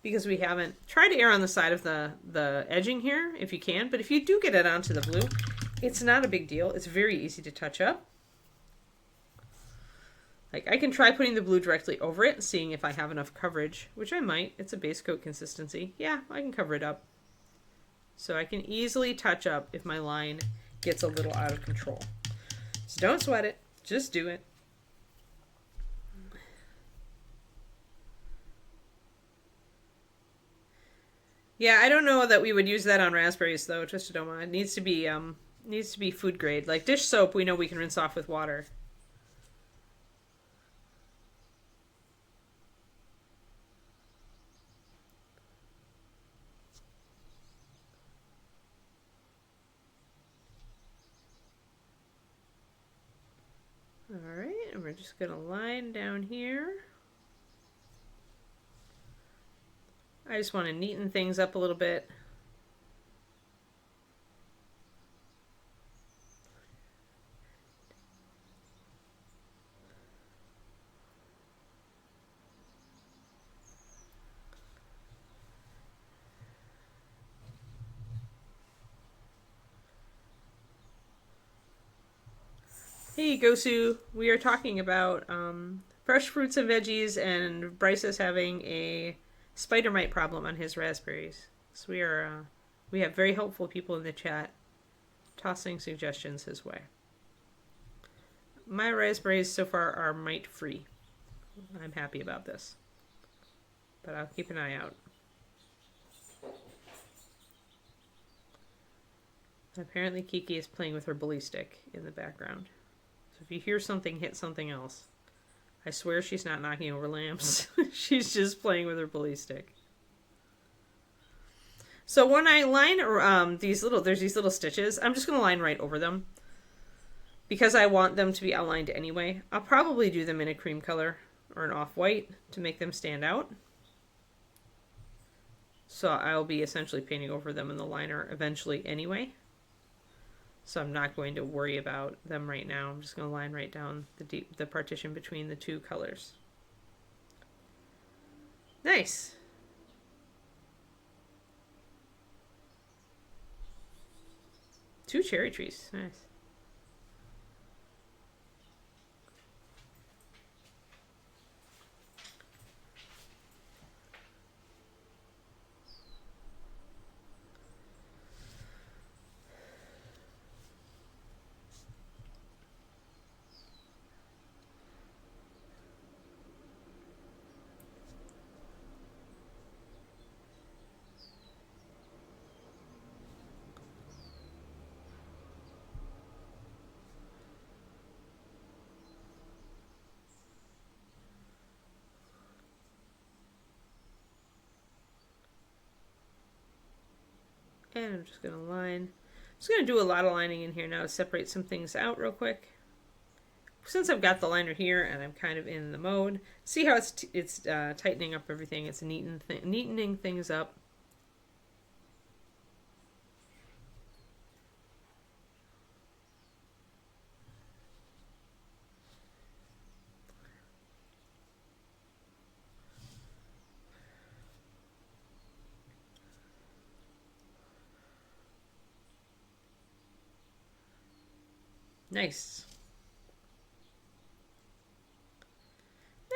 Because we haven't... Try to err on the side of the edging here, if you can. But if you do get it onto the blue, it's not a big deal. It's very easy to touch up. Like, I can try putting the blue directly over it and seeing if I have enough coverage, which I might. It's a base coat consistency. Yeah, I can cover it up. So I can easily touch up if my line gets a little out of control. So don't sweat it. Just do it. Yeah, I don't know that we would use that on raspberries though, Twistedoma. It needs to be food grade. Like dish soap, we know we can rinse off with water. Alright, and we're just going to line down here. I just want to neaten things up a little bit. Hey Gosu, we are talking about fresh fruits and veggies, and Bryce is having a spider mite problem on his raspberries. So we have very helpful people in the chat tossing suggestions his way. My raspberries so far are mite free. I'm happy about this, but I'll keep an eye out. Apparently Kiki is playing with her bully stick in the background. So if you hear something hit something else, I swear she's not knocking over lamps. She's just playing with her bully stick. So when I line there's these little stitches, I'm just going to line right over them because I want them to be outlined anyway. I'll probably do them in a cream color or an off-white to make them stand out. So I'll be essentially painting over them in the liner eventually anyway. So I'm not going to worry about them right now. I'm just going to line right down the partition between the two colors. Nice. Two cherry trees. Nice. And I'm just gonna line. I'm just gonna do a lot of lining in here now to separate some things out real quick. Since I've got the liner here and I'm kind of in the mode, see how it's tightening up everything. It's neatening things up. Nice.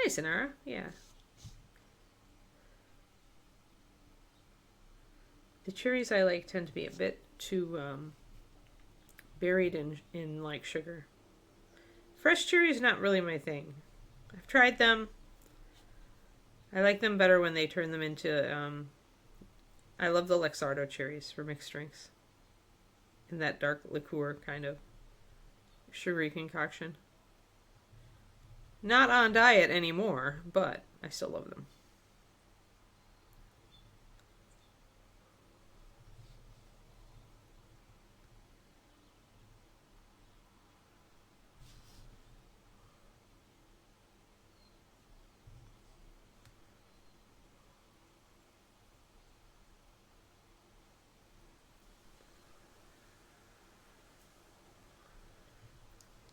Nice, Inara. Yeah. The cherries I like tend to be a bit too buried in like sugar. Fresh cherries not really my thing. I've tried them. I like them better when they turn them into I love the Luxardo cherries for mixed drinks. In that dark liqueur kind of sugary concoction. Not on diet anymore, but I still love them.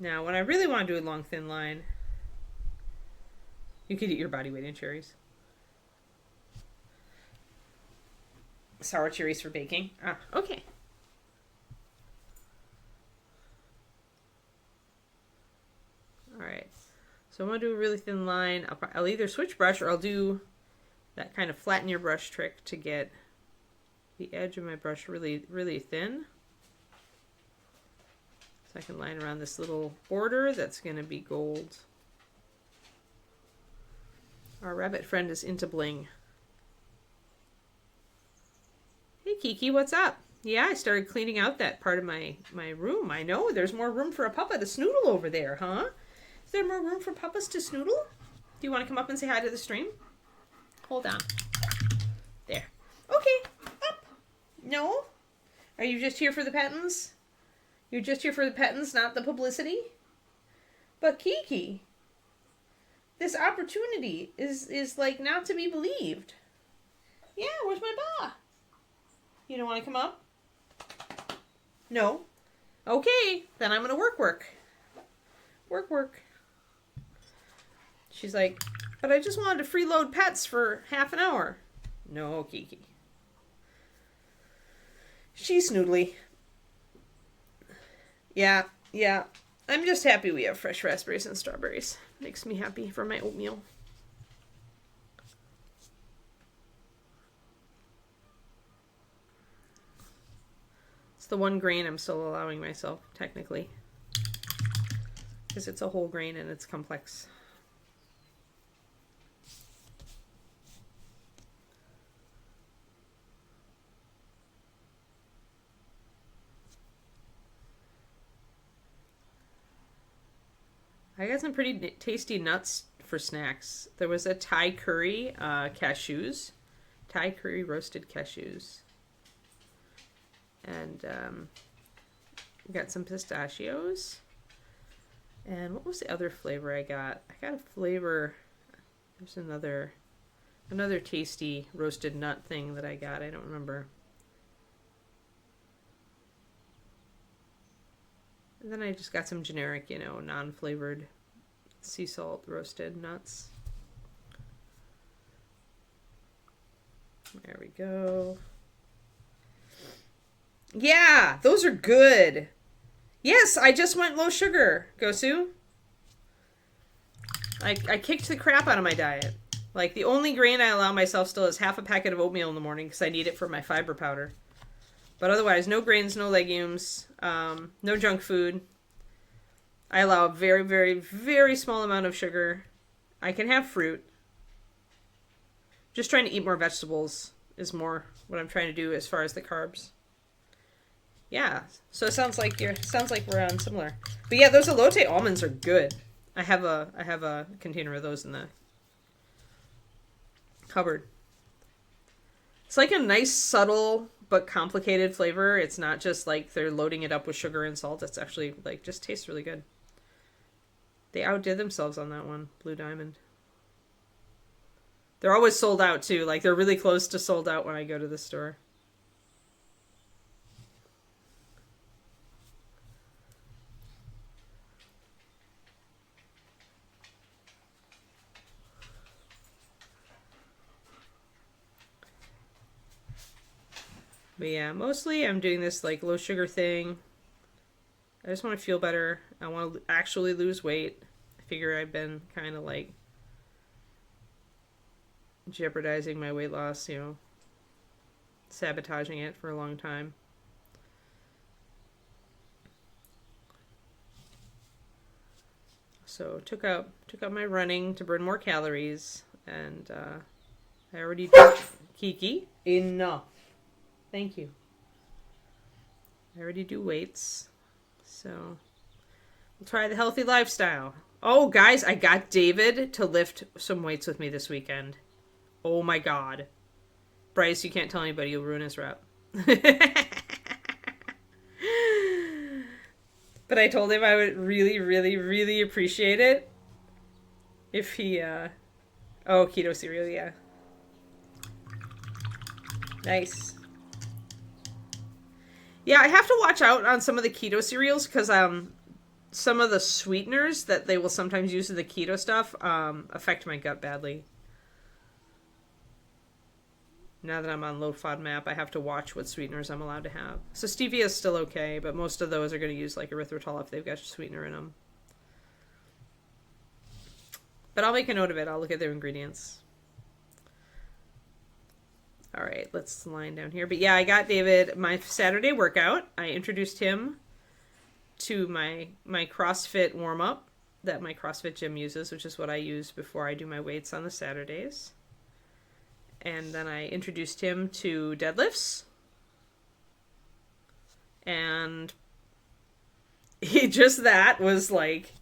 Now, when I really want to do a long, thin line, you could eat your body weight in cherries. Sour cherries for baking. Ah, okay. All right. So I'm going to do a really thin line. I'll either switch brush or I'll do that kind of flatten your brush trick to get the edge of my brush really, really thin. So I can line around this little border that's going to be gold. Our rabbit friend is into bling. Hey Kiki, what's up? Yeah, I started cleaning out that part of my room. I know, there's more room for a puppa to snoodle over there, huh? Is there more room for puppas to snoodle? Do you want to come up and say hi to the stream? Hold on. There. Okay, up. No? Are you just here for the patents? You're just here for the patents, not the publicity? But Kiki, this opportunity is like not to be believed. Yeah, where's my ba? You don't want to come up? No? Okay, then I'm going to work. Work. She's like, but I just wanted to freeload pets for half an hour. No, Kiki. She's snoodly. Yeah. I'm just happy we have fresh raspberries and strawberries. Makes me happy for my oatmeal. It's the one grain I'm still allowing myself, technically. Because it's a whole grain and it's complex. I got some pretty tasty nuts for snacks. There was a Thai curry cashews. Thai curry roasted cashews. And we got some pistachios. And what was the other flavor I got? I got a flavor. There's another tasty roasted nut thing that I got. I don't remember. And then I just got some generic, non-flavored sea salt roasted nuts. There we go. Yeah, those are good. Yes, I just went low sugar, Gosu. I kicked the crap out of my diet. Like, the only grain I allow myself still is half a packet of oatmeal in the morning because I need it for my fiber powder. But otherwise, no grains, no legumes, no junk food. I allow a very, very, very small amount of sugar. I can have fruit. Just trying to eat more vegetables is more what I'm trying to do as far as the carbs. Yeah, so it sounds like we're on similar. But yeah, those elote almonds are good. I have a container of those in the cupboard. It's like a nice subtle but complicated flavor. It's not just like they're loading it up with sugar and salt. It's actually like just tastes really good. They outdid themselves on that one, Blue Diamond. They're always sold out too. Like they're really close to sold out when I go to the store. But yeah, mostly I'm doing this like low sugar thing. I just want to feel better. I want to actually lose weight. I figure I've been kind of like jeopardizing my weight loss, you know, sabotaging it for a long time. So took out my running to burn more calories, and I already did Kiki. Enough. Thank you. I already do weights, so we'll try the healthy lifestyle. Oh, guys, I got David to lift some weights with me this weekend. Oh my god. Bryce, you can't tell anybody, you'll ruin his rep. But I told him I would really, really, really appreciate it if he, oh, keto cereal, yeah. Nice. Yeah, I have to watch out on some of the keto cereals because some of the sweeteners that they will sometimes use in the keto stuff affect my gut badly. Now that I'm on low FODMAP, I have to watch what sweeteners I'm allowed to have. So stevia is still okay, but most of those are going to use like erythritol if they've got sweetener in them. But I'll make a note of it. I'll look at their ingredients. All right, let's line down here. But yeah, I got David my Saturday workout. I introduced him to my CrossFit warm-up that my CrossFit gym uses, which is what I use before I do my weights on the Saturdays. And then I introduced him to deadlifts. And he just that was like...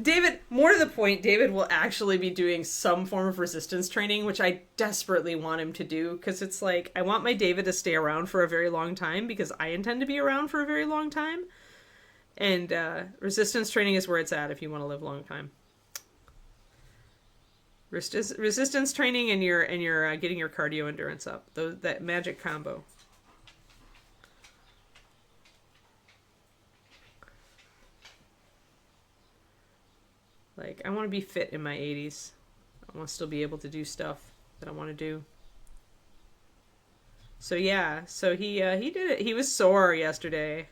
David, more to the point, David will actually be doing some form of resistance training, which I desperately want him to do, because it's like, I want my David to stay around for a very long time, because I intend to be around for a very long time. And resistance training is where it's at if you want to live a long time. Resistance training and you're getting your cardio endurance up. That magic combo. Like, I want to be fit in my 80s. I want to still be able to do stuff that I want to do. So yeah, so he did it. He was sore yesterday.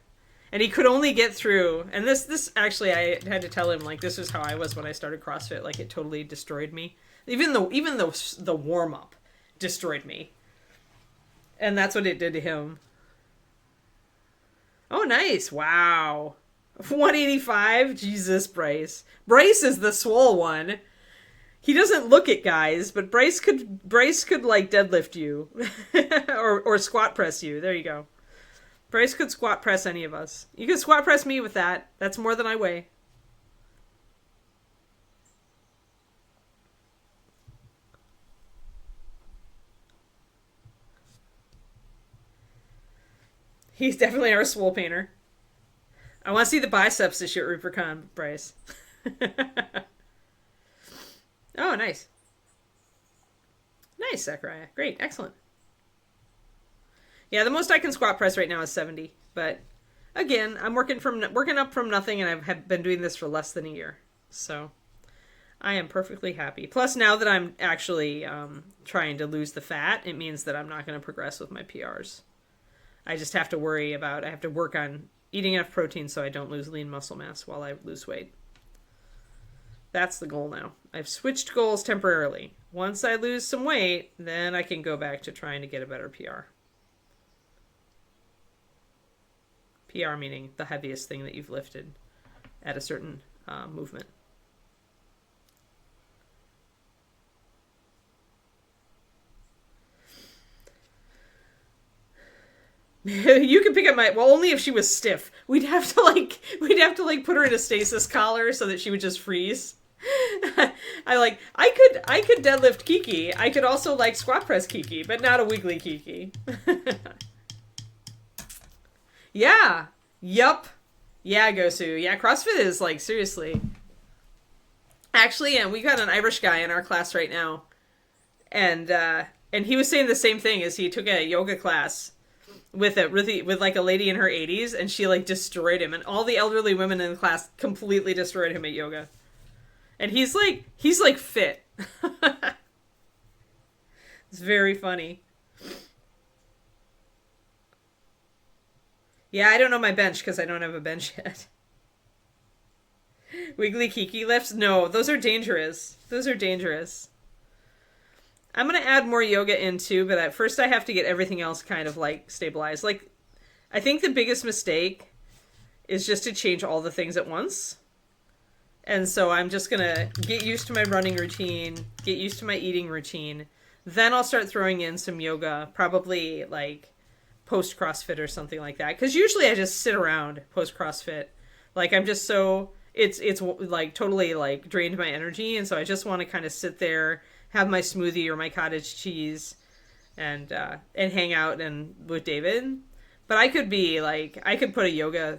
And he could only get through. And this actually, I had to tell him, like, this is how I was when I started CrossFit. Like, it totally destroyed me. Even though the warm-up destroyed me. And that's what it did to him. Oh, nice. Wow. 185? Jesus, Bryce. Bryce is the swole one. He doesn't look it, guys, but Bryce could like deadlift you. or squat press you. There you go. Bryce could squat press any of us. You could squat press me with that. That's more than I weigh. He's definitely our swole painter. I want to see the biceps this year at ReaperCon, Bryce. Oh, nice. Nice, Zachariah. Great. Excellent. Yeah, the most I can squat press right now is 70. But again, I'm working up from nothing, and I've been doing this for less than a year. So I am perfectly happy. Plus, now that I'm actually trying to lose the fat, it means that I'm not going to progress with my PRs. I just have to I have to work on eating enough protein so I don't lose lean muscle mass while I lose weight. That's the goal now. I've switched goals temporarily. Once I lose some weight, then I can go back to trying to get a better PR. PR meaning the heaviest thing that you've lifted at a certain movement. You can pick up only if she was stiff. We'd have to put her in a stasis collar so that she would just freeze. I could deadlift Kiki. I could also like squat press Kiki, but not a wiggly Kiki. Yeah. Yup. Yeah, Gosu. Yeah, CrossFit is like seriously. Actually, and we got an Irish guy in our class right now. And he was saying the same thing as he took a yoga class with like a lady in her 80s, and she like destroyed him, and all the elderly women in the class completely destroyed him at yoga. And he's like fit. It's very funny. Yeah, I don't know my bench because I don't have a bench yet. Wiggly Kiki lifts? No, those are dangerous. Those are dangerous. I'm going to add more yoga in too, but at first I have to get everything else kind of like stabilized. Like, I think the biggest mistake is just to change all the things at once. And so I'm just going to get used to my running routine, get used to my eating routine. Then I'll start throwing in some yoga, probably like post CrossFit or something like that. Because usually I just sit around post CrossFit. Like I'm just so, it's like totally like drained my energy. And so I just want to kind of sit there, have my smoothie or my cottage cheese and hang out and with David. But I could put a yoga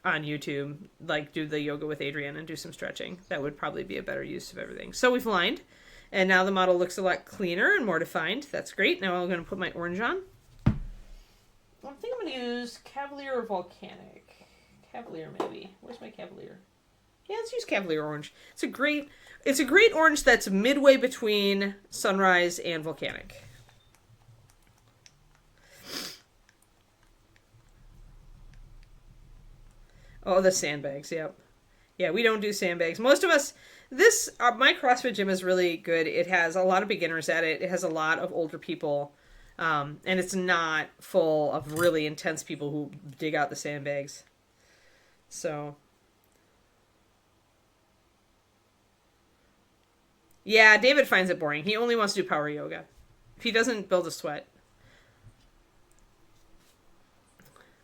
on YouTube, like do the yoga with Adrienne and do some stretching. That would probably be a better use of everything. So we've lined, and now the model looks a lot cleaner and more defined. That's great. Now I'm going to put my orange on. I think I'm going to use Cavalier or Volcanic. Cavalier, maybe. Where's my Cavalier? Yeah, let's use Cavalier Orange. It's a great orange that's midway between Sunrise and Volcanic. Oh, the sandbags, yep. Yeah, we don't do sandbags. Most of us, my CrossFit gym is really good. It has a lot of beginners at it. It has a lot of older people. And it's not full of really intense people who dig out the sandbags. So, yeah, David finds it boring. He only wants to do power yoga. If he doesn't build a sweat.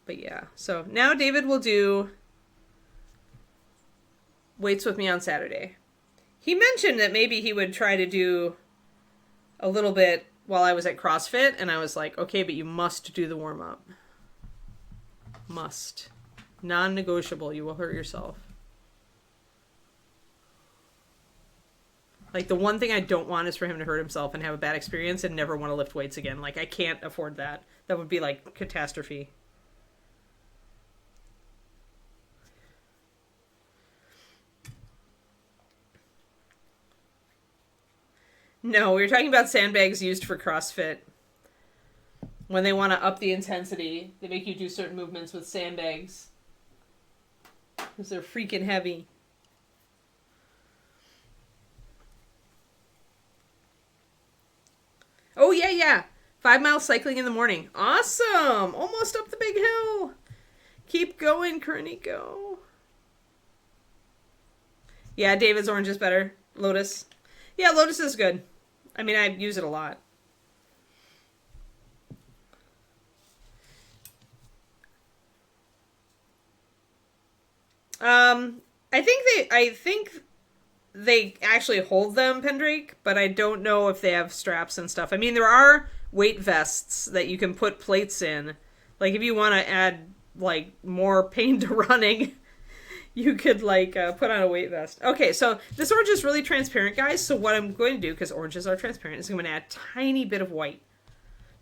But yeah, so now David will do weights with me on Saturday. He mentioned that maybe he would try to do a little bit while I was at CrossFit, and I was like, okay, but you must do the warm-up. Must. Non-negotiable. You will hurt yourself. Like, the one thing I don't want is for him to hurt himself and have a bad experience and never want to lift weights again. Like, I can't afford that. That would be, like, catastrophe. No, we were talking about sandbags used for CrossFit. When they want to up the intensity, they make you do certain movements with sandbags. Because they're freaking heavy. Oh, yeah. 5 miles cycling in the morning. Awesome! Almost up the big hill. Keep going, Kearney, go. Yeah, David's orange is better. Lotus. Yeah, Lotus is good. I mean, I use it a lot. I think they actually hold them, Pendrake, but I don't know if they have straps and stuff. I mean, there are weight vests that you can put plates in. Like, if you want to add, like, more pain to running, you could, like, put on a weight vest. Okay, so this orange is really transparent, guys. So what I'm going to do, because oranges are transparent, is I'm going to add a tiny bit of white.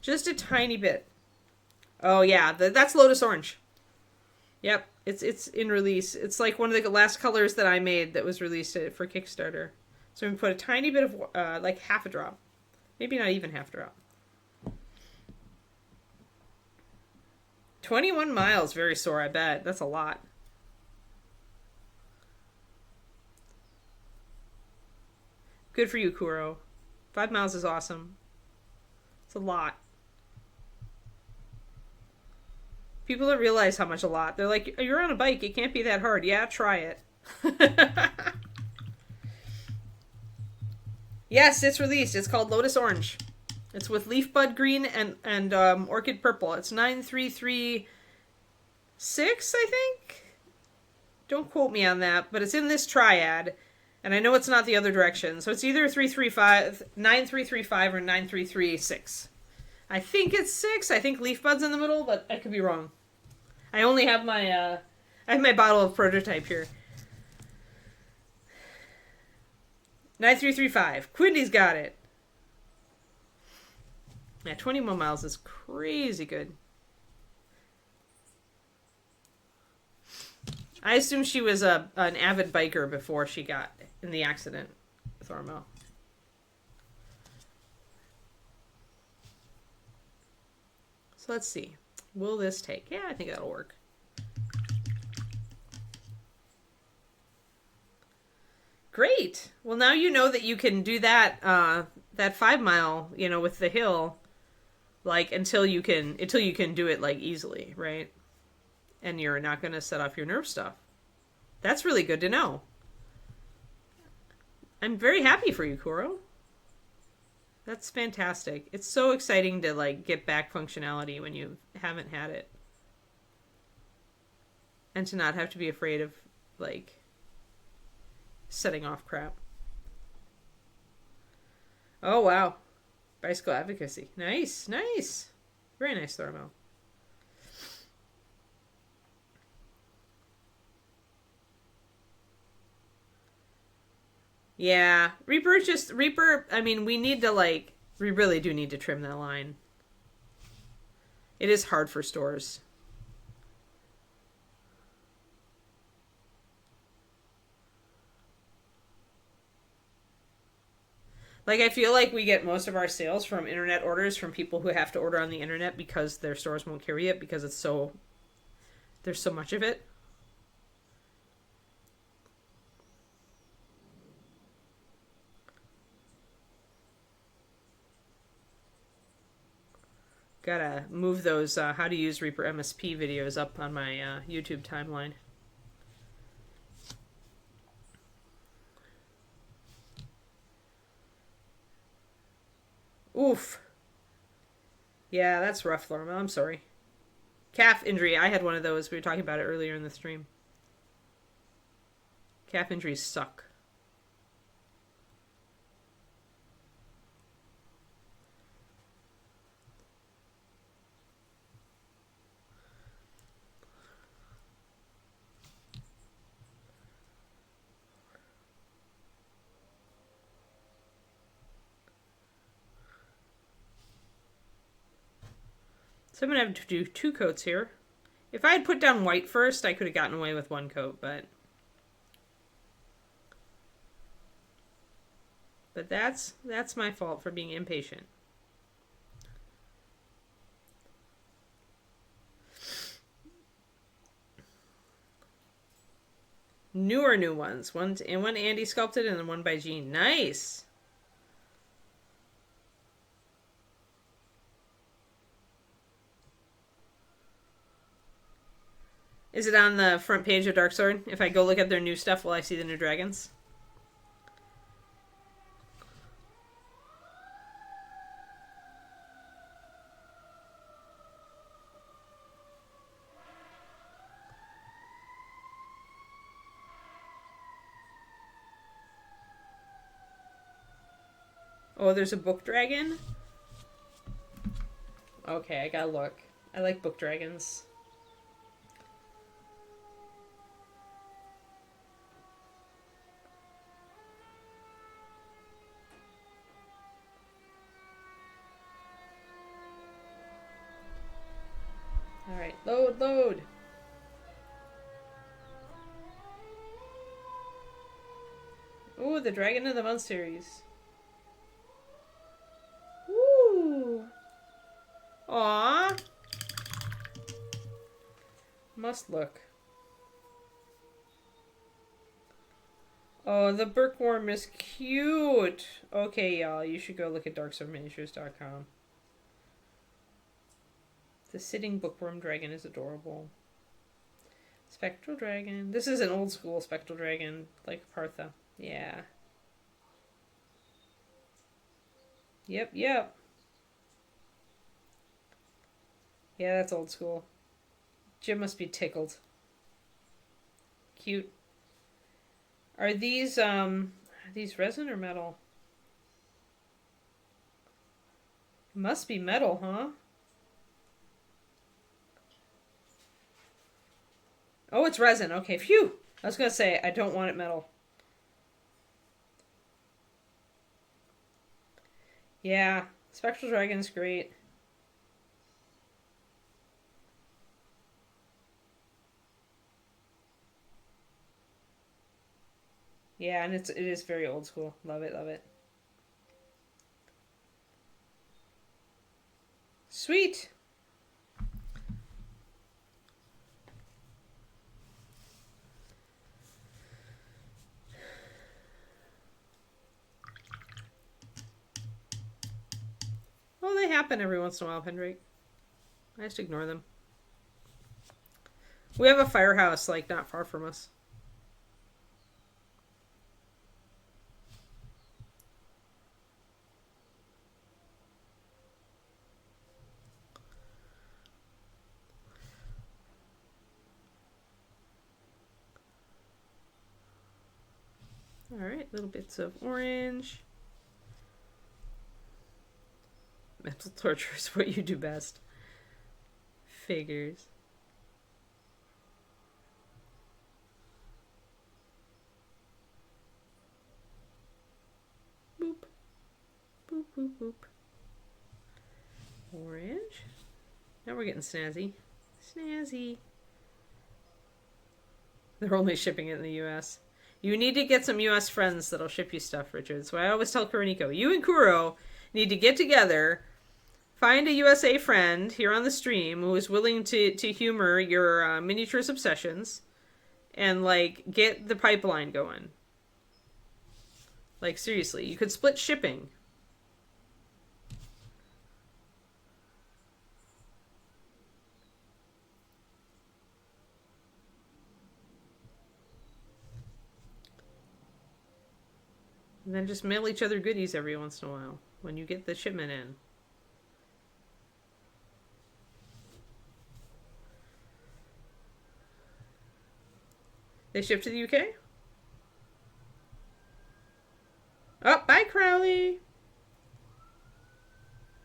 Just a tiny bit. Oh, yeah, that's Lotus Orange. Yep, it's in release. It's like one of the last colors that I made that was released for Kickstarter. So I'm going to put a tiny bit of, like half a drop. Maybe not even half a drop. 21 miles, very sore, I bet. That's a lot. Good for you, Kuro. 5 miles is awesome. It's a lot. People don't realize how much a lot. They're like, you're on a bike. It can't be that hard. Yeah, try it. Yes, it's released. It's called Lotus Orange. It's with Leaf Bud Green and Orchid Purple. It's 9336, I think? Don't quote me on that, but it's in this triad. And I know it's not the other direction. So it's either 9335 or 9336. I think it's 6. I think Leaf Bud's in the middle, but I could be wrong. I only have my I have my bottle of prototype here. 9335. Quindy's got it. Yeah, 21 miles is crazy good. I assume she was an avid biker before she got in the accident with Ormo. So let's see. Will this take? Yeah, I think that'll work. Great. Well, now you know that you can do that that 5 mile, you know, with the hill, like until you can do it like easily, right? And you're not going to set off your nerve stuff. That's really good to know. I'm very happy for you, Kuro. That's fantastic. It's so exciting to like get back functionality when you haven't had it. And to not have to be afraid of like setting off crap. Oh wow. Bicycle advocacy. Nice, nice. Very nice, Thormo. Yeah, Reaper, I mean, we really do need to trim that line. It is hard for stores. Like, I feel like we get most of our sales from internet orders from people who have to order on the internet because their stores won't carry it because there's so much of it. Gotta move those how to use Reaper MSP videos up on my YouTube timeline. Oof. Yeah, that's rough, Lorma. I'm sorry. Calf injury. I had one of those. We were talking about it earlier in the stream. Calf injuries suck. So I'm going to have to do 2 coats here. If I had put down white first, I could have gotten away with 1 coat, but that's my fault for being impatient. New ones. One Andy sculpted and then one by Jean. Nice. Is it on the front page of Dark Sword? If I go look at their new stuff, will I see the new dragons? Oh, there's a book dragon? Okay, I gotta look. I like book dragons. Alright, load. Ooh, the Dragon of the Month series. Ooh. Aww. Must look. Oh, the bookworm is cute. Okay, y'all, you should go look at darkswordminiatures.com. The sitting bookworm dragon is adorable. Spectral dragon. This is an old school spectral dragon, like Partha. Yeah. Yep. Yeah, that's old school. Jim must be tickled. Cute. Are these Are these resin or metal? Must be metal, huh? Oh, it's resin. Okay, phew. I was going to say, I don't want it metal. Yeah, Spectral Dragon's great. Yeah, and it is very old school. Love it, love it. Sweet. Well, they happen every once in a while, Pendrake. I just ignore them. We have a firehouse, like, not far from us. Alright, little bits of orange. Mental torture is what you do best. Figures. Boop. Boop, boop, boop. Orange. Now we're getting snazzy. Snazzy. They're only shipping it in the US. You need to get some US friends that'll ship you stuff, Richard. So I always tell Kuroniko, you and Kuro need to get together, find a USA friend here on the stream who is willing to humor your miniatures obsessions and, like, get the pipeline going. Like, seriously, you could split shipping. And then just mail each other goodies every once in a while when you get the shipment in. They ship to the UK? Oh, bye, Crowley!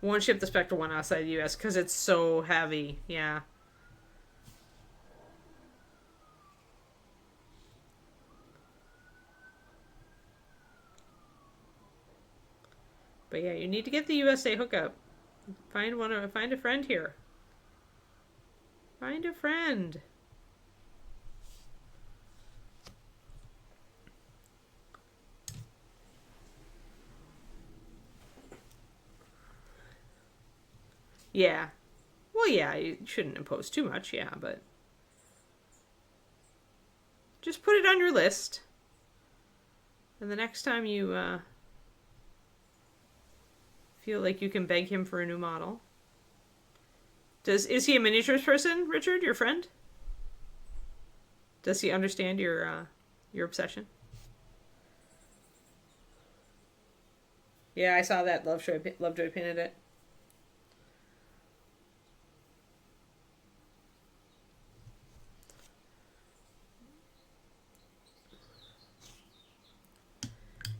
Won't ship the Spectral one outside the US because it's so heavy. Yeah. But yeah, you need to get the USA hookup. Find a friend here. Find a friend. Yeah. Well, yeah, you shouldn't impose too much, yeah, but just put it on your list. And the next time you feel like you can beg him for a new model. Is he a miniatures person, Richard, your friend? Does he understand your obsession? Yeah, I saw that. Lovejoy painted it.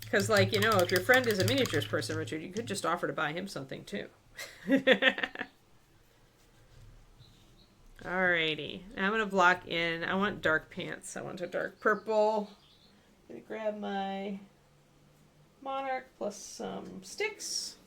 Because, like, if your friend is a miniatures person, Richard, you could just offer to buy him something, too. Alrighty. Now I'm going to block in. I want dark pants. I want a dark purple. I'm going to grab my Monarch plus some sticks.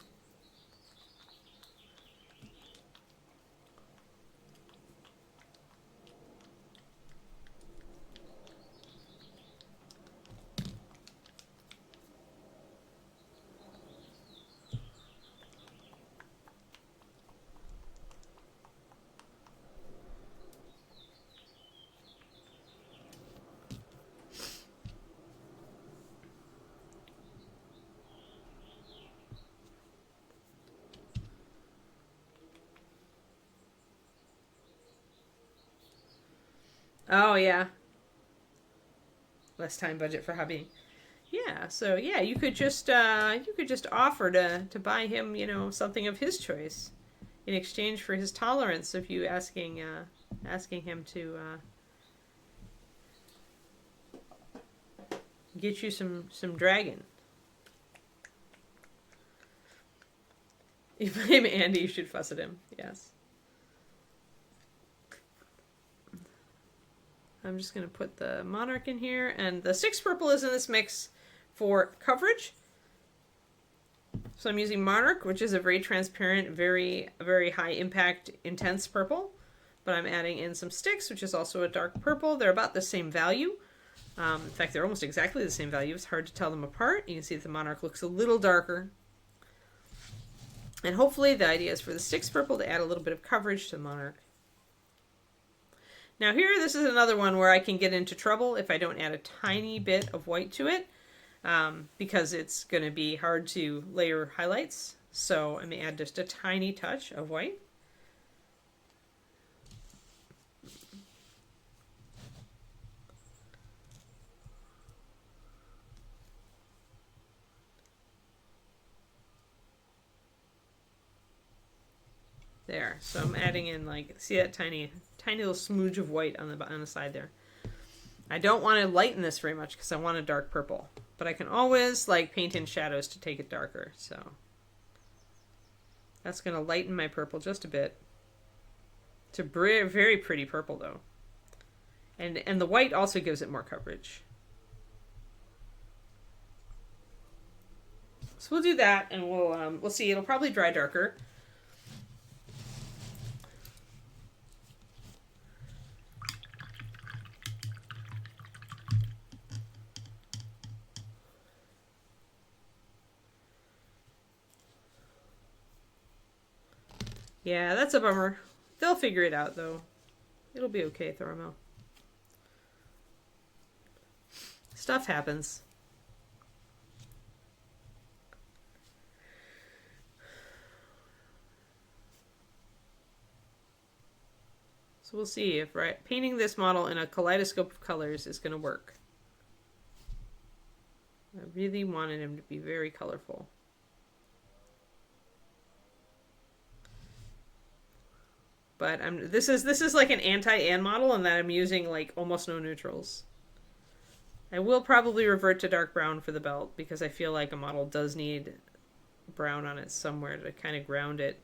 Oh, yeah. Less time budget for hobbying. Yeah, so yeah, you could just offer to buy him, something of his choice in exchange for his tolerance of you asking him to Get you some dragon. You blame Andy, you should fuss at him. Yes. I'm just going to put the Monarch in here. And the 6 purple is in this mix for coverage. So I'm using Monarch, which is a very transparent, very high impact, intense purple. But I'm adding in some sticks, which is also a dark purple. They're about the same value. In fact, they're almost exactly the same value. It's hard to tell them apart. You can see that the Monarch looks a little darker. And hopefully the idea is for the 6 purple to add a little bit of coverage to the Monarch. Now here, this is another one where I can get into trouble if I don't add a tiny bit of white to it, because it's going to be hard to layer highlights. So I'm going to add just a tiny touch of white. There, so I'm adding in, like, see that tiny little smooge of white on the side there. I don't want to lighten this very much because I want a dark purple, but I can always like paint in shadows to take it darker. So that's going to lighten my purple just a bit. It's a very pretty purple though, and the white also gives it more coverage. So we'll do that, and we'll see. It'll probably dry darker. Yeah, that's a bummer. They'll figure it out, though. It'll be okay, Thormo. Stuff happens. So we'll see if painting this model in a kaleidoscope of colors is going to work. I really wanted him to be very colorful. But this is like an anti-Anne model in that I'm using like almost no neutrals. I will probably revert to dark brown for the belt because I feel like a model does need brown on it somewhere to kind of ground it.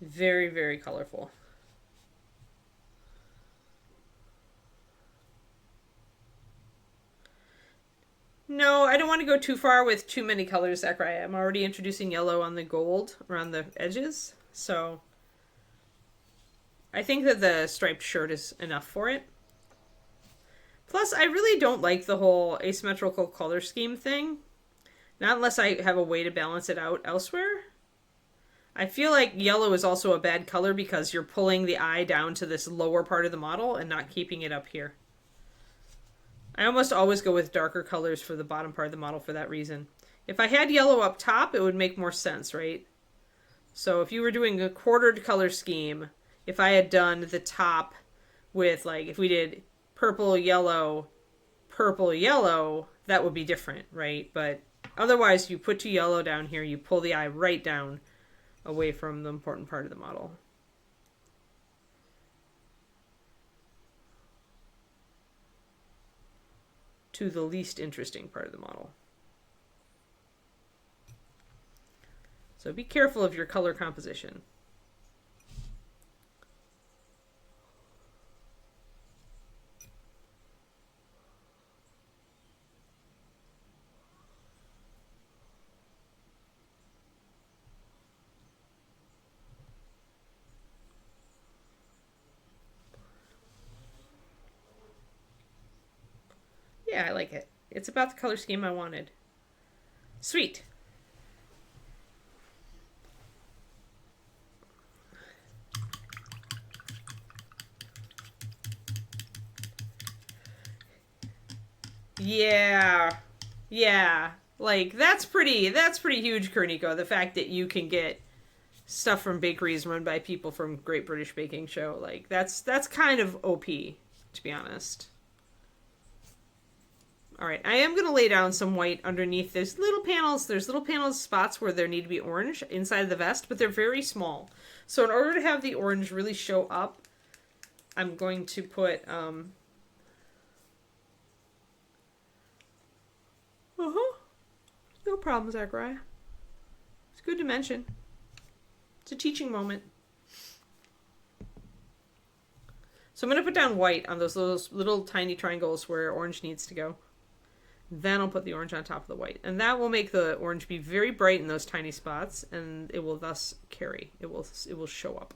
Very colorful. No, I don't want to go too far with too many colors, Zachariah. I'm already introducing yellow on the gold around the edges, so I think that the striped shirt is enough for it. Plus, I really don't like the whole asymmetrical color scheme thing. Not unless I have a way to balance it out elsewhere. I feel like yellow is also a bad color because you're pulling the eye down to this lower part of the model and not keeping it up here. I almost always go with darker colors for the bottom part of the model for that reason. If I had yellow up top, it would make more sense, right? So if you were doing a quartered color scheme, if I had done the top with, like, if we did purple, yellow, that would be different, right? But otherwise, you put 2 yellow down here, you pull the eye right down away from the important part of the model. To the least interesting part of the model. So be careful of your color composition. Yeah, I like it. It's about the color scheme I wanted. Sweet. Yeah. Yeah. Like, that's pretty huge, Kerniko. The fact that you can get stuff from bakeries run by people from Great British Baking Show. Like, that's kind of OP, to be honest. Alright, I am going to lay down some white underneath. There's little panels spots where there need to be orange inside of the vest, but they're very small. So in order to have the orange really show up, I'm going to put, no problem, Zachariah. It's good to mention. It's a teaching moment. So I'm going to put down white on those little tiny triangles where orange needs to go. Then I'll put the orange on top of the white. And that will make the orange be very bright in those tiny spots, and it will thus carry. It will show up.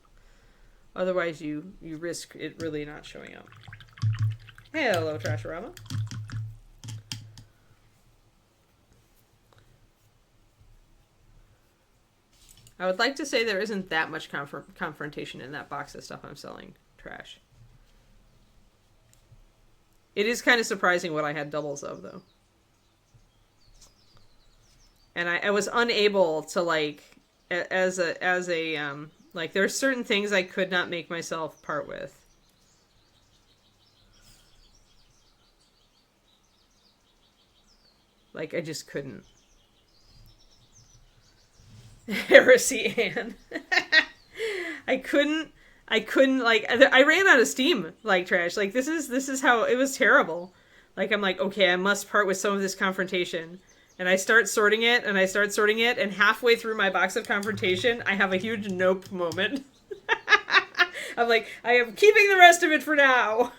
Otherwise, you risk it really not showing up. Hello, Trasharama. I would like to say there isn't that much confrontation in that box of stuff I'm selling. Trash. It is kind of surprising what I had doubles of, though. And I was unable to, like, as a like, there are certain things I could not make myself part with. Like, I just couldn't. Heresy, Anne. I couldn't, like, I ran out of steam, like, Trash. Like, this is how, it was terrible. Like, I'm like, okay, I must part with some of this confrontation. And I start sorting it, and halfway through my box of confrontation, I have a huge nope moment. I'm like, I am keeping the rest of it for now.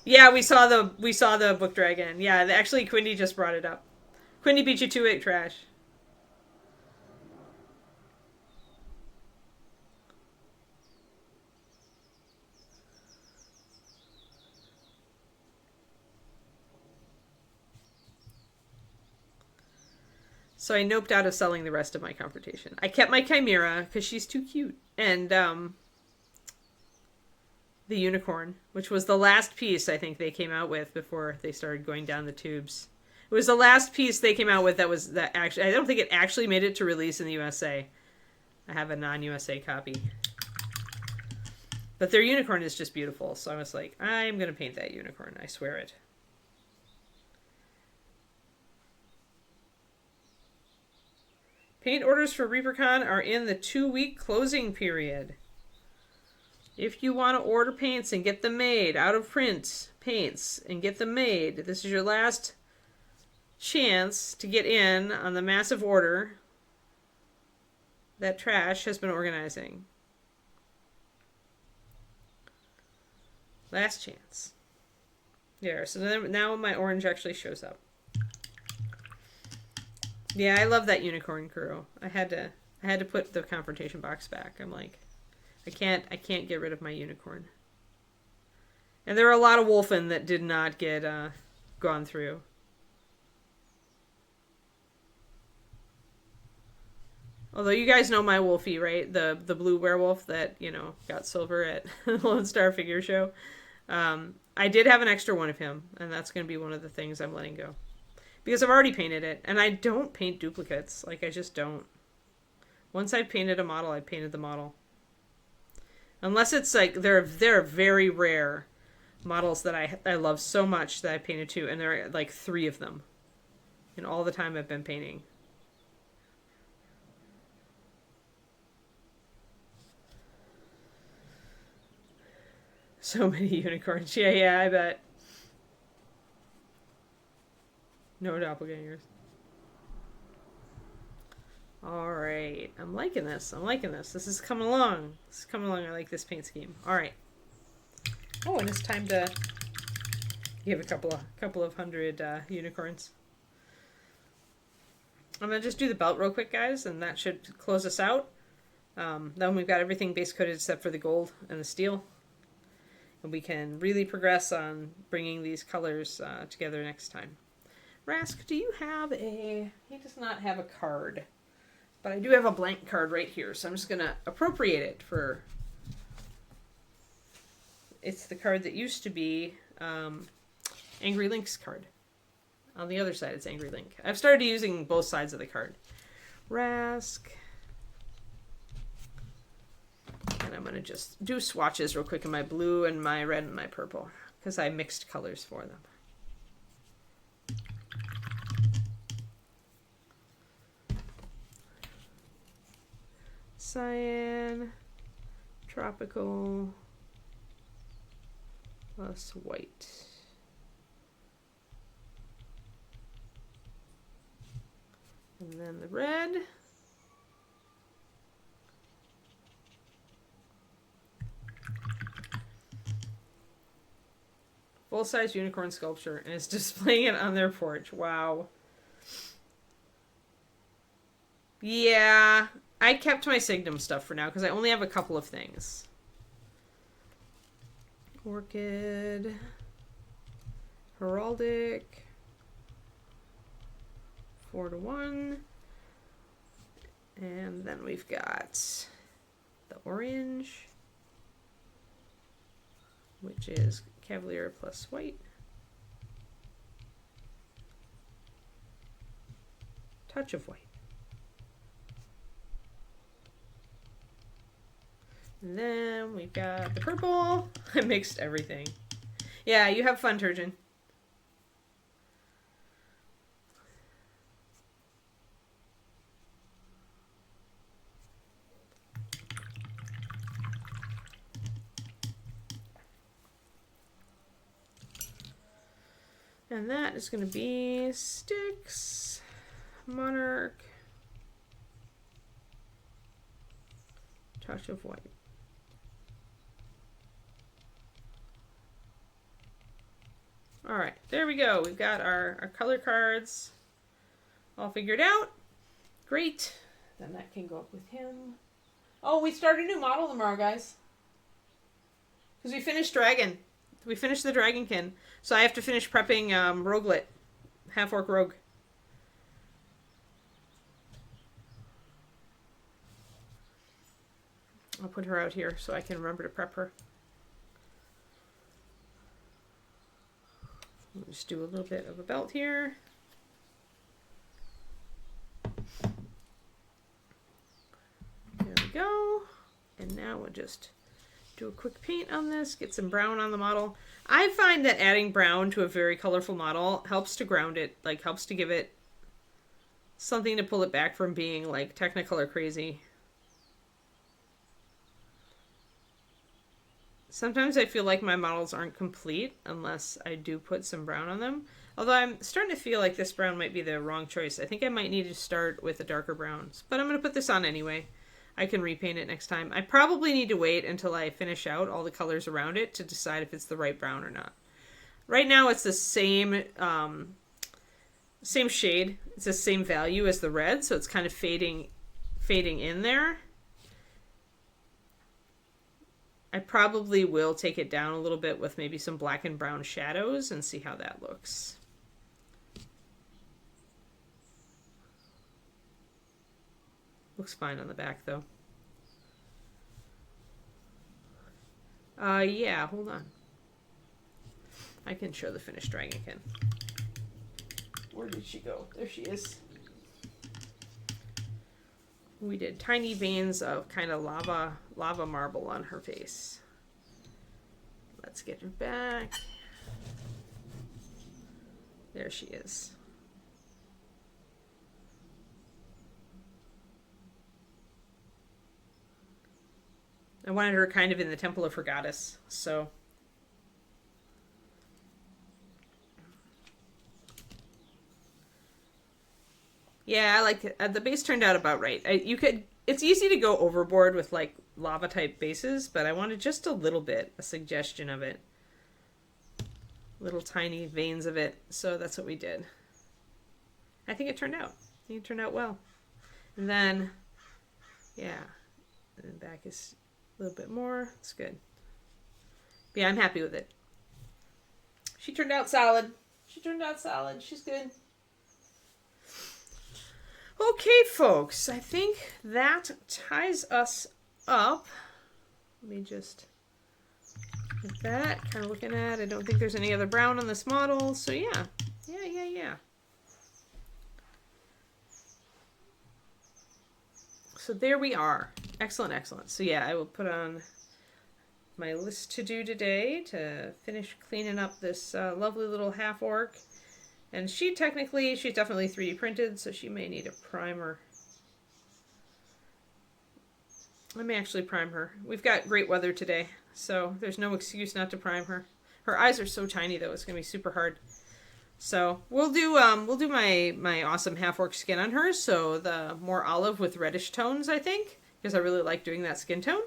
Yeah, we saw the book dragon. Yeah, actually, Quindy just brought it up. Quindy beat you to it, Trash. So I noped out of selling the rest of my confrontation. I kept my Chimera, because she's too cute. And, the unicorn, which was the last piece I think they came out with before they started going down the tubes. It was the last piece they came out with that actually, I don't think it actually made it to release in the USA. I have a non-USA copy. But their unicorn is just beautiful, so I was like, I'm going to paint that unicorn, I swear it. Paint orders for ReaperCon are in the 2-week closing period. If you want to order paints and get them made, out of print paints, and get them made, this is your last chance to get in on the massive order that Trash has been organizing. Last chance. There, so now my orange actually shows up. Yeah, I love that unicorn crew. I had to put the confrontation box back. I'm like, I can't get rid of my unicorn. And there are a lot of Wolfen that did not get gone through. Although you guys know my Wolfie, right? The blue werewolf that, got silver at Lone Star Figure Show. I did have an extra one of him, and that's going to be one of the things I'm letting go. Because I've already painted it, and I don't paint duplicates. Like, I just don't. Once I've painted a model, I painted the model. Unless it's like, there are very rare models that I love so much that I painted two, and there are like 3 of them in all the time I've been painting. So many unicorns. Yeah, I bet. No doppelgangers. Alright. I'm liking this. This is coming along. I like this paint scheme. Alright. Oh, and it's time to give a couple of hundred unicorns. I'm going to just do the belt real quick, guys, and that should close us out. Then we've got everything base coated except for the gold and the steel. And we can really progress on bringing these colors together next time. Rask, do you have a... He does not have a card. But I do have a blank card right here, so I'm just going to appropriate it for... It's the card that used to be Angry Link's card. On the other side, it's Angry Link. I've started using both sides of the card. Rask. And I'm going to just do swatches real quick in my blue and my red and my purple, because I mixed colors for them. Cyan, tropical, plus white. And then the red. Full-size unicorn sculpture, and it's displaying it on their porch. Wow. Yeah, I kept my Signum stuff for now because I only have a couple of things. Orchid, Heraldic, 4-1, and then we've got the orange, which is Cavalier plus white. Touch of white. And then we've got the purple. I mixed everything. Yeah, you have fun, Turgeon. And that is going to be Styx, Monarch, Touch of White. All right, there we go. We've got our color cards all figured out. Great. Then that can go up with him. Oh, we start a new model tomorrow, guys. Because we finished Dragon. We finished the Dragonkin. So I have to finish prepping Roguelet. Half-Orc Rogue. I'll put her out here so I can remember to prep her. We'll just do a little bit of a belt here. There we go. And now we'll just do a quick paint on this, get some brown on the model. I find that adding brown to a very colorful model helps to ground it, like helps to give it something to pull it back from being like Technicolor crazy. Sometimes I feel like my models aren't complete unless I do put some brown on them. Although I'm starting to feel like this brown might be the wrong choice. I think I might need to start with the darker browns, but I'm going to put this on anyway. I can repaint it next time. I probably need to wait until I finish out all the colors around it to decide if it's the right brown or not. Right now it's the same same shade. It's the same value as the red, so it's kind of fading in there. I probably will take it down a little bit with maybe some black and brown shadows and see how that looks. Looks fine on the back, though. Yeah, hold on. I can show the finished Dragonkin. Where did she go? There she is. We did tiny veins of kind of lava marble on her face. Let's get her back. There she is. I wanted her kind of in the temple of her goddess, so. Yeah, I like it. The base turned out about right. It's easy to go overboard with like lava type bases, but I wanted just a little bit, a suggestion of it. Little tiny veins of it, so that's what we did. I think it turned out. I think it turned out well. And then, yeah, and the back is a little bit more. It's good. But yeah, I'm happy with it. She turned out solid. She turned out solid. She's good. Okay, folks. I think that ties us up. Let me just get that. Kind of looking at. I don't think there's any other brown on this model. So yeah. Yeah. So there we are. Excellent. So yeah, I will put on my list to do today to finish cleaning up this lovely little half orc. And she's definitely 3D printed, so she may need a primer. Let me actually prime her. We've got great weather today, so there's no excuse not to prime her. Her eyes are so tiny though; it's gonna be super hard. So we'll do my awesome half orc skin on her. So the more olive with reddish tones, I think, because I really like doing that skin tone.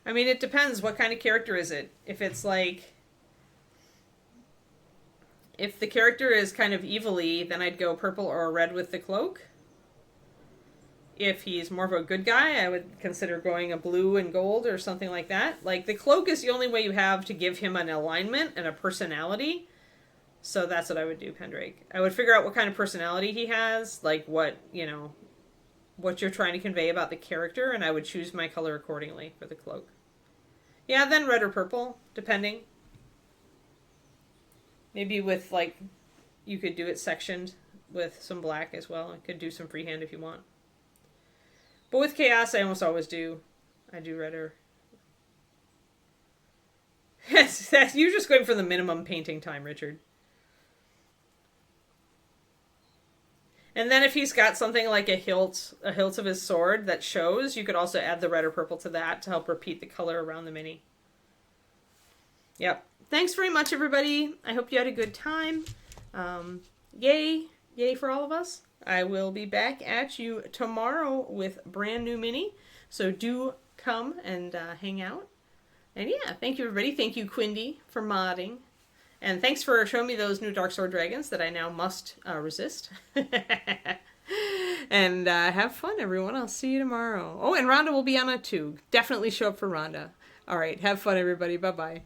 I mean, it depends. What kind of character is it? If it's like, if the character is kind of evilly, then I'd go purple or red with the cloak. If he's more of a good guy, I would consider going a blue and gold or something like that. Like, the cloak is the only way you have to give him an alignment and a personality. So that's what I would do, Pendrake. I would figure out what kind of personality he has, like what, what you're trying to convey about the character, and I would choose my color accordingly for the cloak. Yeah, then red or purple, depending. Maybe with, like, you could do it sectioned with some black as well. I could do some freehand if you want. But with Chaos, I almost always do. I do red or... You're just going for the minimum painting time, Richard. And then if he's got something like a hilt of his sword that shows, you could also add the red or purple to that to help repeat the color around the mini. Yep. Thanks very much, everybody. I hope you had a good time. Yay for all of us. I will be back at you tomorrow with brand new mini. So do come and hang out. And yeah, thank you, everybody. Thank you, Quindy, for modding. And thanks for showing me those new Dark Sword Dragons that I now must resist. And have fun, everyone. I'll see you tomorrow. Oh, and Rhonda will be on it too. Definitely show up for Rhonda. All right. Have fun, everybody. Bye-bye.